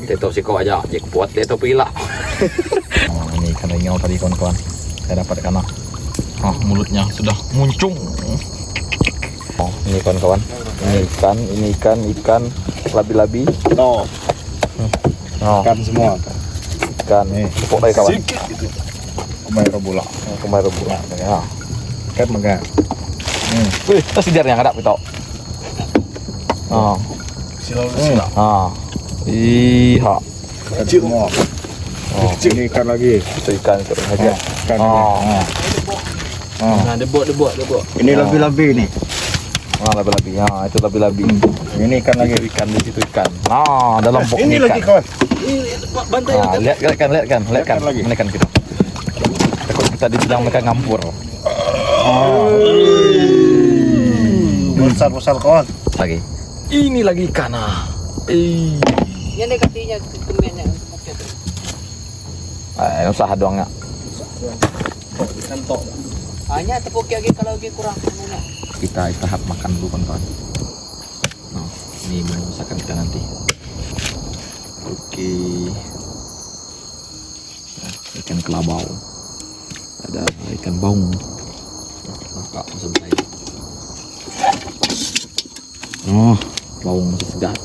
Teto siko aja, jek buat teto pila. Oh, ini ikan ringau tadi kawan-kawan. Saya dapat karena mulutnya sudah muncung. Oh, ini kawan-kawan. Ini ikan labi-labi. No, Oh, kan semua. ikan nih. Tepuk lagi kawan. Sedikit itu. Kemarin bola. Kemarin bulan ya. Kan megah. Wih, itu sidarnya ngadap itu. Oh, Silau. Iha. Kecil semua. Oh, Kecil ikan lagi. itu ikan itu aja. Ikan. Nah, debok. Ini labi-labi nih. Labi-labi. Ya, itu labi-labi. Ini ikan lagi. Ikan di situ ikan. Nah, dalam pok Ini ikan. lagi kawan. Nah, lihat lagi. Ini kan kita. Takut kita dibilang mereka ngampur. Besar kawan. Lagi. Ini lagi ikan Yan ay katinya kumennya. usaha doang ya. Hanya tepuk lagi kalau lagi kurang kumennya. Kita istirahat makan dulu kawan-kawan. Nah, ini menu masakan kita nanti. Oke. Nah, ikan kelabau. Ada ikan baung. Kakak masuk saya. Oh, baung masih segar.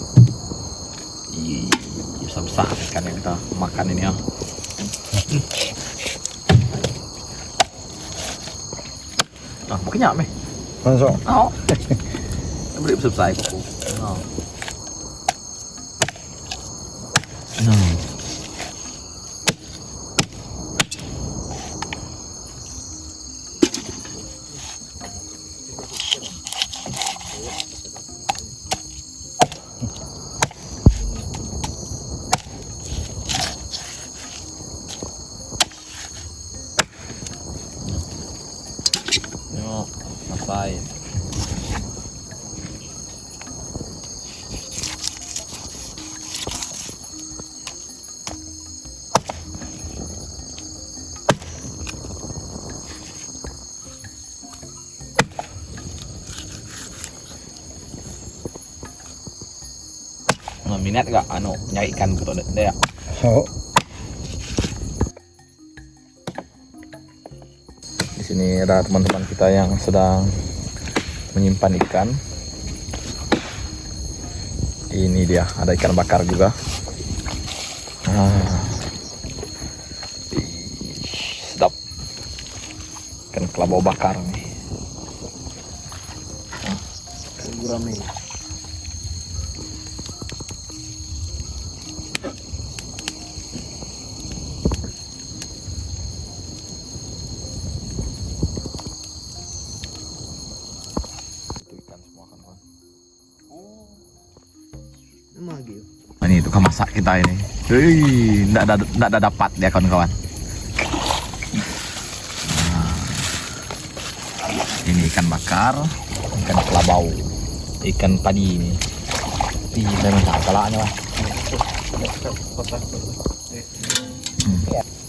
Besar-besar ikan yang kita makan ini ya. Ah, mungkin nyampe. Masuk. Oh. Beri besar aku. Oh. No. Yo, selesai. Minat gak nyari ikan gitu deh ya. Oh. Di sini ada teman-teman kita yang sedang menyimpan ikan. Ini dia, ada ikan bakar juga. Sedap. Ikan kelabau bakar nih. Gurame. Itu ikan semua kan. Magi. Nah, ini tukang masak kita ini. Nggak ada dapat dia kawan-kawan. Nah, ini ikan bakar, ikan kelabau, ikan padi ini. Ih, saya minta kalanya lah.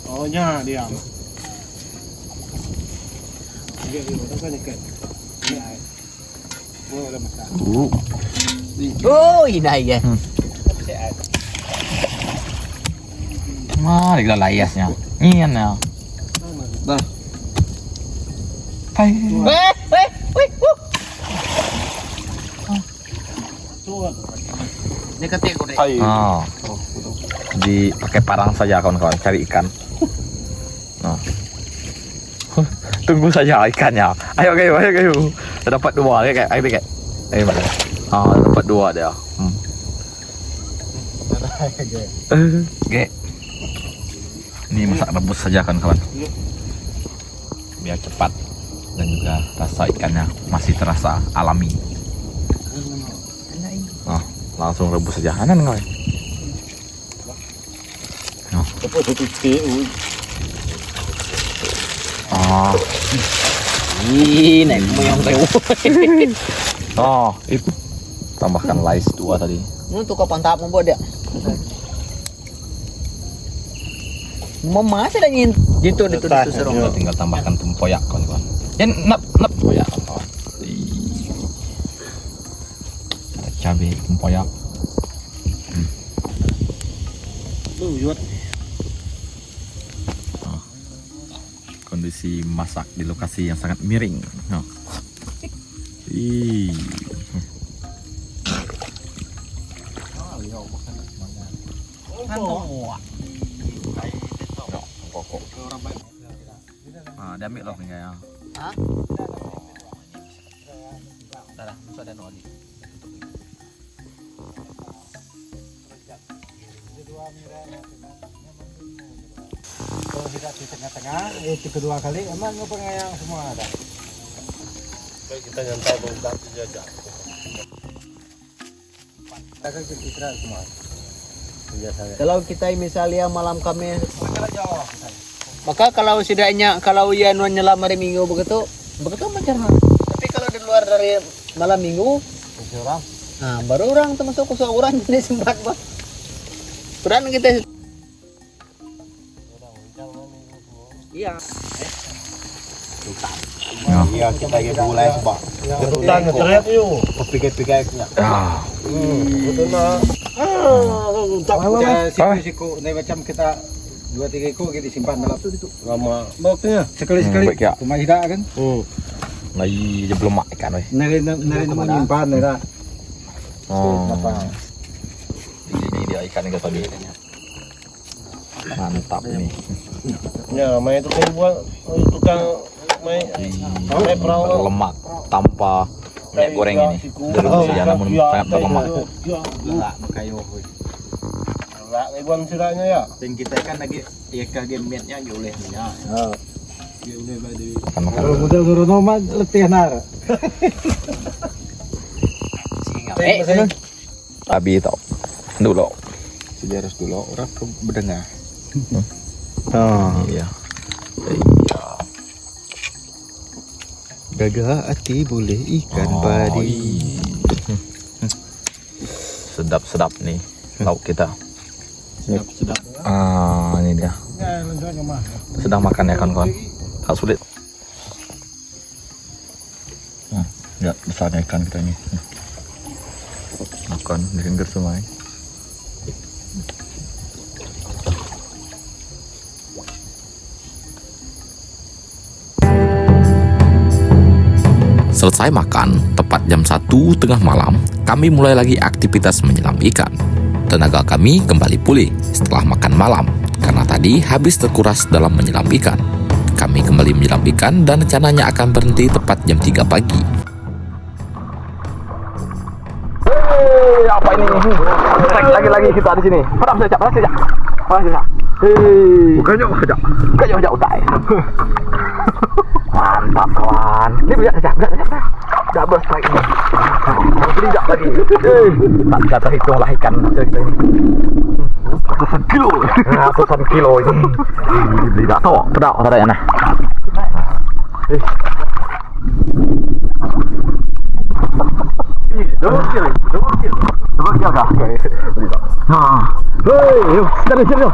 Oh nya dia. Oh, inay ya. Mari kita layasnya. Iyan na. Dah. Ay. Ini ketik ko deh. Oh. Jadi pakai parang saja kawan-kawan cari ikan. Nah. Tunggu saja ikannya. Ayo kayu. Dapat 2 kayak. Ayo mana? Dapat 2 dia. Oke. Ini masak rebus saja kan kawan. Biar cepat dan juga rasa ikannya masih terasa alami. Langsung rebus saja. Anan kau. Naik moyang tayo. Itu tambahkan lais 2 tadi. Untuk kapan tahap membuat dia? Mama sih lagi gitu serong. Tinggal tambahkan tempoyak kawan-kawan. Nap tempoyak kawan. Ada cabai tempoyak. Kondisi masak di lokasi yang sangat miring. Dia ambil loh ya. Hah? Dah, musuh ada noli. Kalau tidak di tengah-tengah, itu kedua kali emang pengayang semua ada. Kita nyantai bongkar jajak. Kita kira semua. Kalau kita misalnya malam kami, maka kalau setidaknya kalau ia nyelam hari Minggu begitu macam. Tapi kalau di luar dari malam Minggu, orang. nah baru orang termasuk seorang jadi sempat bah. Peran kita. Iya. Iya kita gitu mulai sebab. Ketutan terlihat yuk. Pikir-pikirnya. Betul nak. Siku nih macam kita 2-3 ekor kita simpan dalam itu. Lama. Baunya. Sekali-sekali. Baik ya. Cuma tidak kan? Lagi je belum mak ikan weh. Nari menyimpan nih. Ini dia ikan yang tadi. Mantap ini. Ya, main tukang main perahu Lemak tanpa minyak goreng ini. Dari usia namun sangat berlemak. Enggak kayu. Enggak ribuan siranya ya. Dan kita kan lagi ya kagemetnya oleh minyak. Ya oleh badi. Kalau model turun nomad letih nar. Abi tau. Dulu. Sejarah dulu orang berdengar. Iya. Gagah hati boleh ikan padi. Sedap-sedap nih lauk kita. Sedap. Ini dia. Sedang makan ya kawan-kawan. Tak sulit. Lihat besarnya ikan kita ini. Makan di pinggir sungai. Selesai makan, tepat jam 1 tengah malam, kami mulai lagi aktivitas menyelam ikan. Tenaga kami kembali pulih setelah makan malam, karena tadi habis terkuras dalam menyelam ikan. Kami kembali menyelam ikan dan rencananya akan berhenti tepat jam 3 pagi. Hei, apa ini? Lagi kita di sini. Padam saja. Hei, bukannya utai. Mantap kawan. Ini berat saja. Double strike ini. Tidak lagi. Tak bisa terhitung lah ikan hasil kita ini. Ratusan kilo ini. Tidak tahu. Pedak katanya nah. Double kill kah? Hei, sini.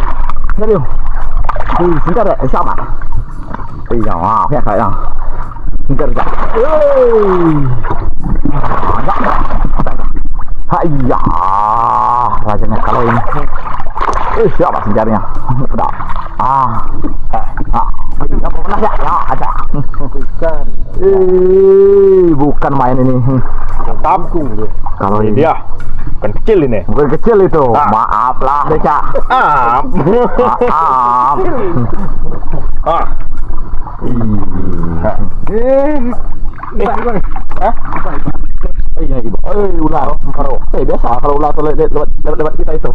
Sebentar deh, sama. Iya, kayak kayak. Sebentar. Hayya, rajanya kalau ini. Siapa senjatanya? Pedak. Apa pernah ya? Ya, ada. Bukan. Bukan main ini. Tabung dia. Kalau ini Dia bukan kecil ini. bukan kecil itu. Maaf lah, Deca. Maaf. Iya ibu. Ular. Biasa kalau ular lewat kita itu.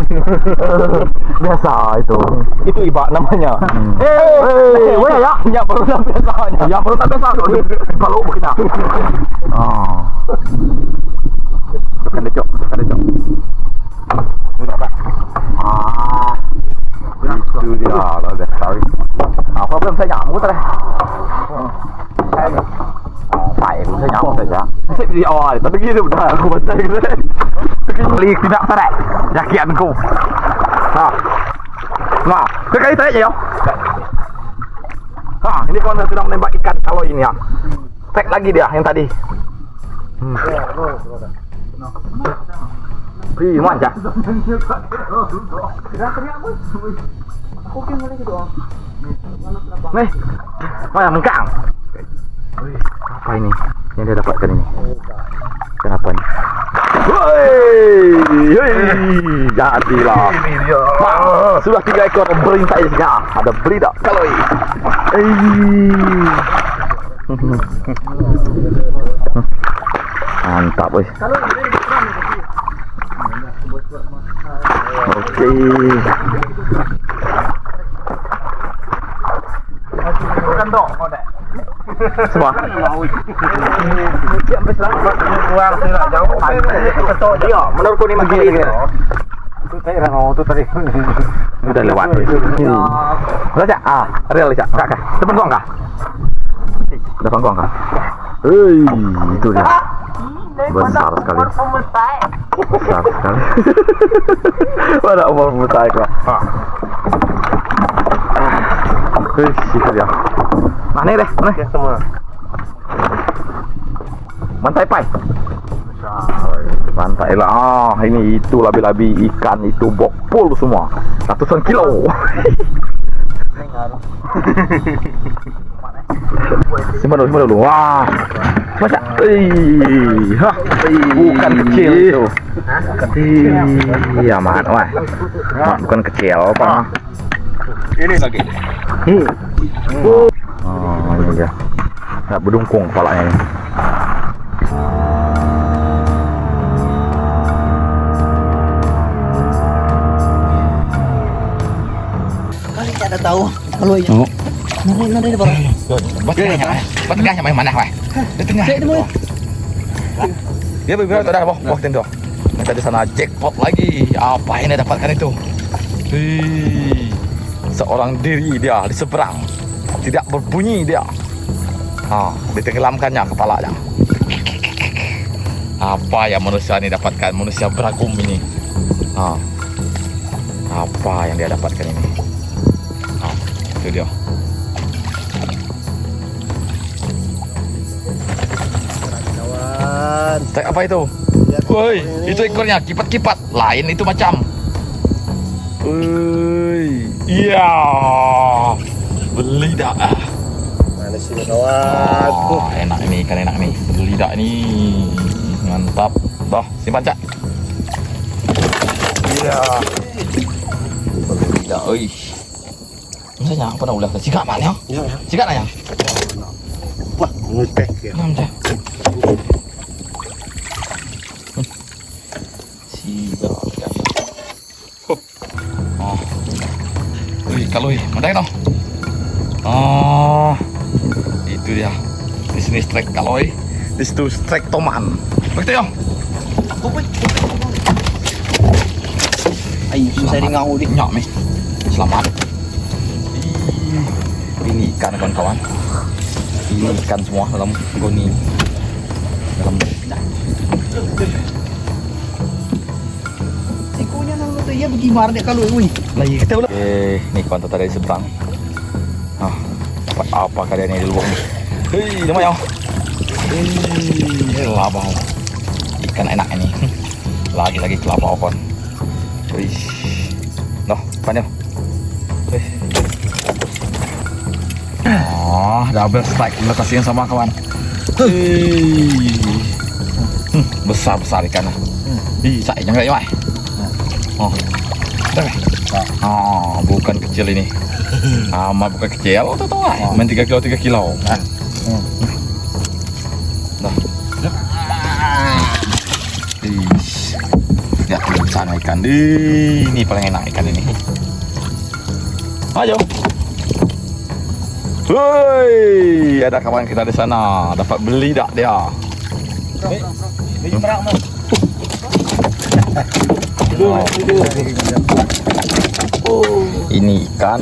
Biasa itu. Itu iba namanya. Weh ya. Ya baru tak biasanya. Ya baru tak biasa kalau kita. Oh. Tekan dejok. Itu dia lah dah tahu. Problem saya nyamuk tadi. Phải cũng thấy nhau rồi chứ. Xếp đi oi, tao nghĩ được đã không vấn đề đấy. Cái ly cái nặng ta này, nhà kiện cùng. Nah, cái thế vậy không? Ini kawan sedang menembak ikan kalau ini ya. Tek lagi dia yang tadi. Ih, manja. Nih, mana mengkang? Apa ini yang dia dapatkan ini? Kenapa ini? Jadilah. Sudah 3 ekor berintai saja. Ada beli tak kalau ini? Mantap, woi. Oke. Bukan dok, semua. Iya, menurutku ini masih ini. Udah lewat. Udah cak, real cak, kak, temen gua enggak? Depan gua enggak? Itu dia. Besar sekali. Besar sekali. Pada umur mutai lah. Itu dia. Mana deh? Mana? Ya, semua. Mantai pai. Pantai lah. Ini itu labi-labi ikan itu bokpul semua. Ratusan kilo. Simpan dulu. Wah. Masa? Bukan kecil itu. Iya, mat, wah. Bukan kecil, apa? Ini lagi. Oh, ini dia. Nggak berdungkung kepalanya ini. Kali tak ada tahu kalau ini. Nari di bawah. Tengahnya mana, wah? Di tengah. Dia bergerak dah, bawah tentu. Kita di sana jackpot lagi. Apa yang dia dapatkan itu? Seorang diri dia di seberang. Tidak berbunyi dia. Ditenggelamkannya kepalanya. Apa yang manusia ini dapatkan? Manusia beragum ini. Apa yang dia dapatkan ini? Itu dia. Tek apa itu? Woi, itu ekornya kipat-kipat. Lain itu macam. Iya. Beli dah. Mana sih kawan? Enak ini, ikan enak nih. Beli dah ini. Mantap. Dah, simpan cak. Iya. Beli dah, oi. Misalnya apa nak ulah? Sikat mana? Ya. Sikat nanya. Wah, ngepek ya. Nampak. Siap. Kalau mana itu? Itu dia. Di sini strike kaloi, di situ strike toman. Begitu ya? Ayo, susah di ngau di. Nyok nih. Selamat. Ini ikan kawan-kawan. Ini ikan semua dalam goni. Dalam Ikunya nang tu ya bagaimana dia kalau ini. lagi kita udah. Nih kawan tadi seberang. Dapat apa kalian ini di lubang? Lumayan. Labau. Ikan enak ini. Lagi kelabau kon. Noh, panjang. Double strike lokasi yang sama kawan. Besar ikan. Saya jangan ya. Bukan kecil ini. Bukan kecil, tahu lah. Main 3 kilo. Dah. Ya, sana ikan. Ini paling enak ikan ini. Ayo. Woi, ada kawan kita di sana. Dapat beli tak dia? Ini ikan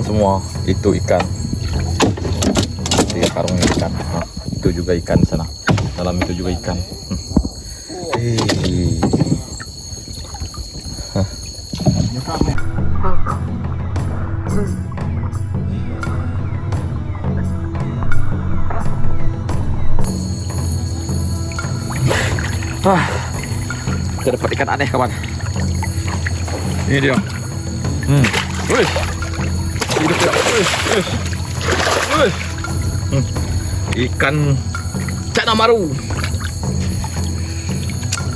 semua. Itu ikan. 3 karung ikan. Nah, itu juga ikan di sana. Dalam itu juga ikan. Kita dapat ikan aneh kawan. Ini dia. Wih. Hidup dia. Wih. Ikan cana maru.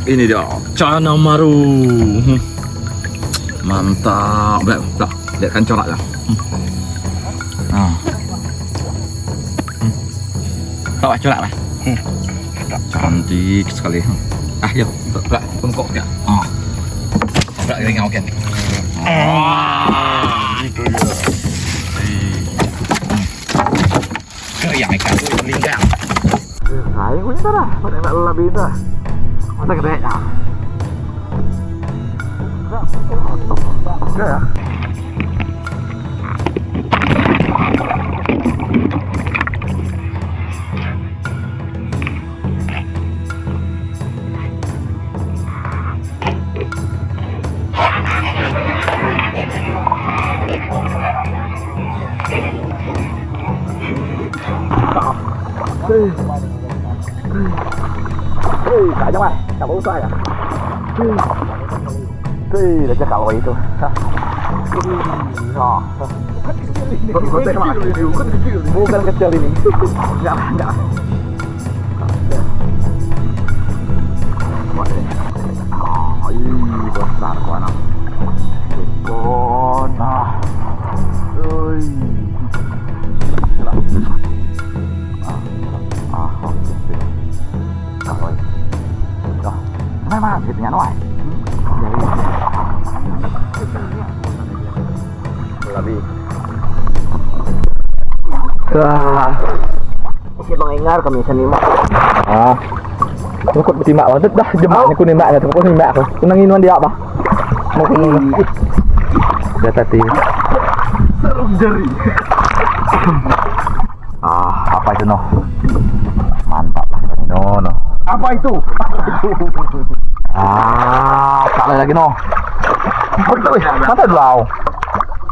Ini dia cana maru. Mantap. Lihat kan coraknya. Tahu corak lah. Cantik sekali. Yuk, berak bengkok ya. Berak ringau kan. Gitu ya. Yang ikan itu linggang. Saya punya dah. Mana nak lebih dah. Mana gedenya? Enggak ya. Cả trong này, cả bố xoay à? Là cho cậu itu. Bukan kecil ini. Enggak. Besar kawan. Mana gitu nya noai. Lebih. Si Bang Engar kami senimak. Kut betimak banget dah jemaknya ku nimak dah ku nimak aku. Kunanginuan dia apa? Mau kunang. Dia tadi. Seru jari. Apa itu noh? Mantap lah ini noh. Apa itu? Tak lagi noh. Mata dulau.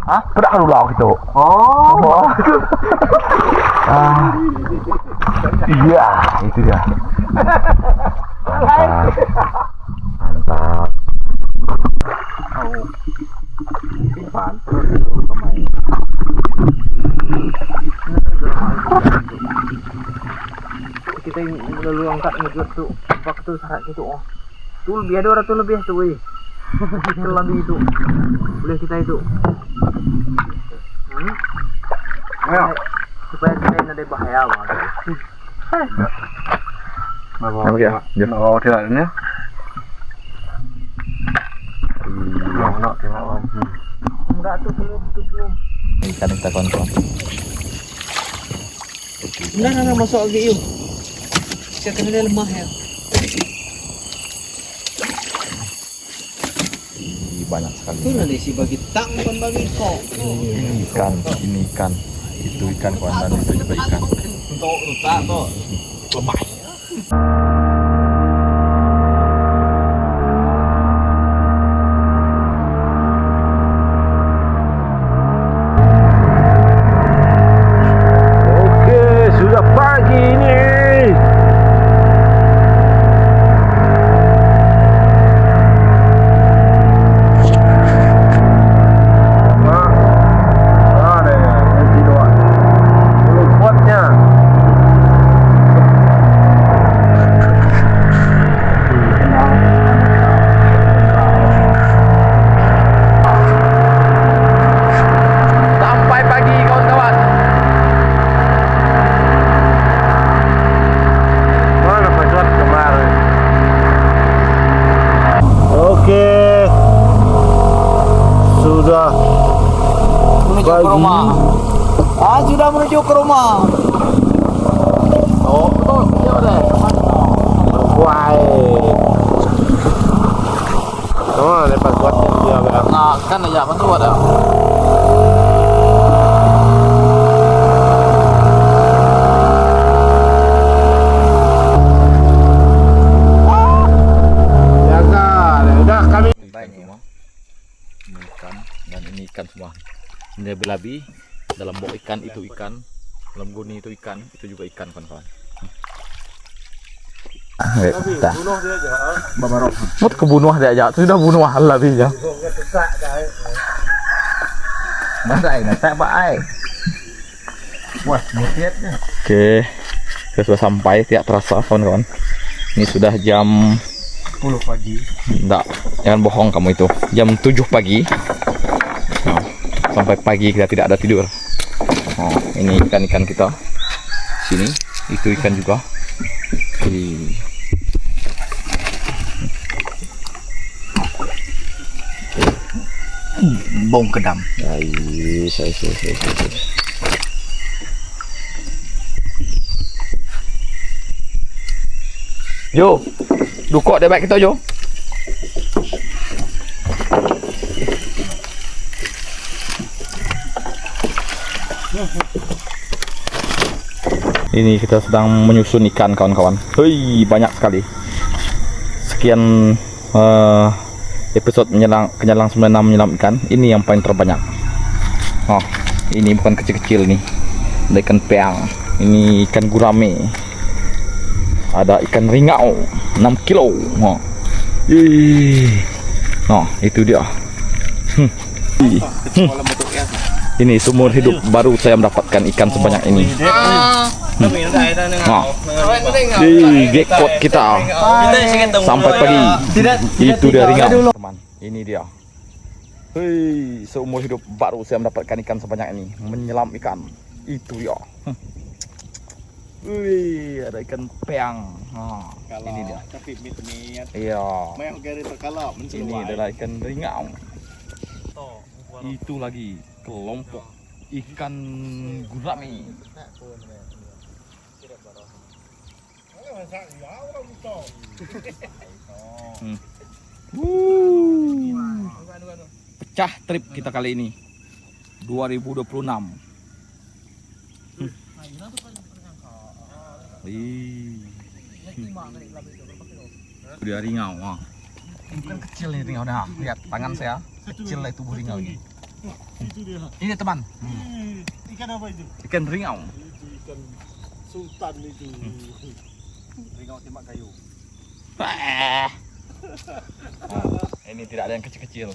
Hah? Pedak kan dulau gitu. Iya, itu dia. Mantap. Kita lalu angkat ngejut tuh waktu saat itu tuh lebih ada orang tuh lebih tuh lebih itu boleh kita itu supaya kita ini ada bahaya Apa ya? Jangan tidak ini. Enggak tuh belum. Ikan kita kontrol. Nah, masuk lagi yuk. Saya kena lemah ya. Banyak sekali. Itu nanti si bagi tang bukan bagi kok. Ini ikan. Itu ikan kawan dan itu juga ikan. Untuk rusak tuh. Lemah. rumah. Sudah menuju ke rumah. Oh, betul. Iya deh. Wah. Oh, lepas kuatnya dia bang. Nah, kan ya betul ada. Jaga, udah kami. Semua. Ini ikan dan ini ikan semua. Ini labi-labi. Dalam bok ikan itu ikan. Dalam guni itu ikan. Itu juga ikan kawan-kawan. Bunuh dia aja. Mut kebunuh dia aja. Sudah bunuh labi ya. Masa ini tak baik. Wah, mutiatnya. Oke. Kita sudah sampai, tidak terasa kawan-kawan. Ini sudah jam 10 pagi. enggak, jangan bohong kamu itu. Jam 7 pagi. Nah, sampai pagi kita tidak ada tidur. Oh, ini ikan-ikan kita. Sini, itu ikan juga. Bong kedam. Saya. Yo, dukok dia baik kita Jo. Ini kita sedang menyusun ikan kawan-kawan. Hei, banyak sekali. Sekian episode kenyalang 96 menyelam ikan. Ini yang paling terbanyak. Oh, ini bukan kecil-kecil nih. Ada ikan peang. Ini ikan gurame. Ada ikan ringau 6 kilo. Oh. Nah, itu dia. Ini seumur hidup baru saya mendapatkan ikan sebanyak ini. Nah, di jackpot kita sampai pagi. Itu dia ringau. Teman, ini dia. Hei, seumur hidup baru saya mendapatkan ikan sebanyak ini. Menyelam ikan. Itu dia. Wih, ada ikan peang. Nah, ini dia. Tapi mit-mit. Iya. Main gari terkalap. Ini adalah ikan ringau. Itu lagi kelompok ikan gurame. Pecah trip kita kali ini 2026. Dia ringau. Bukan kecil nih ringau. Nah, lihat tangan saya. Kecil lah tubuh ringau ini. Ini teman. Ikan apa itu? Ikan ringau. Ikan sultan itu. Ringau tembak kayu. Ini tidak ada yang kecil-kecil.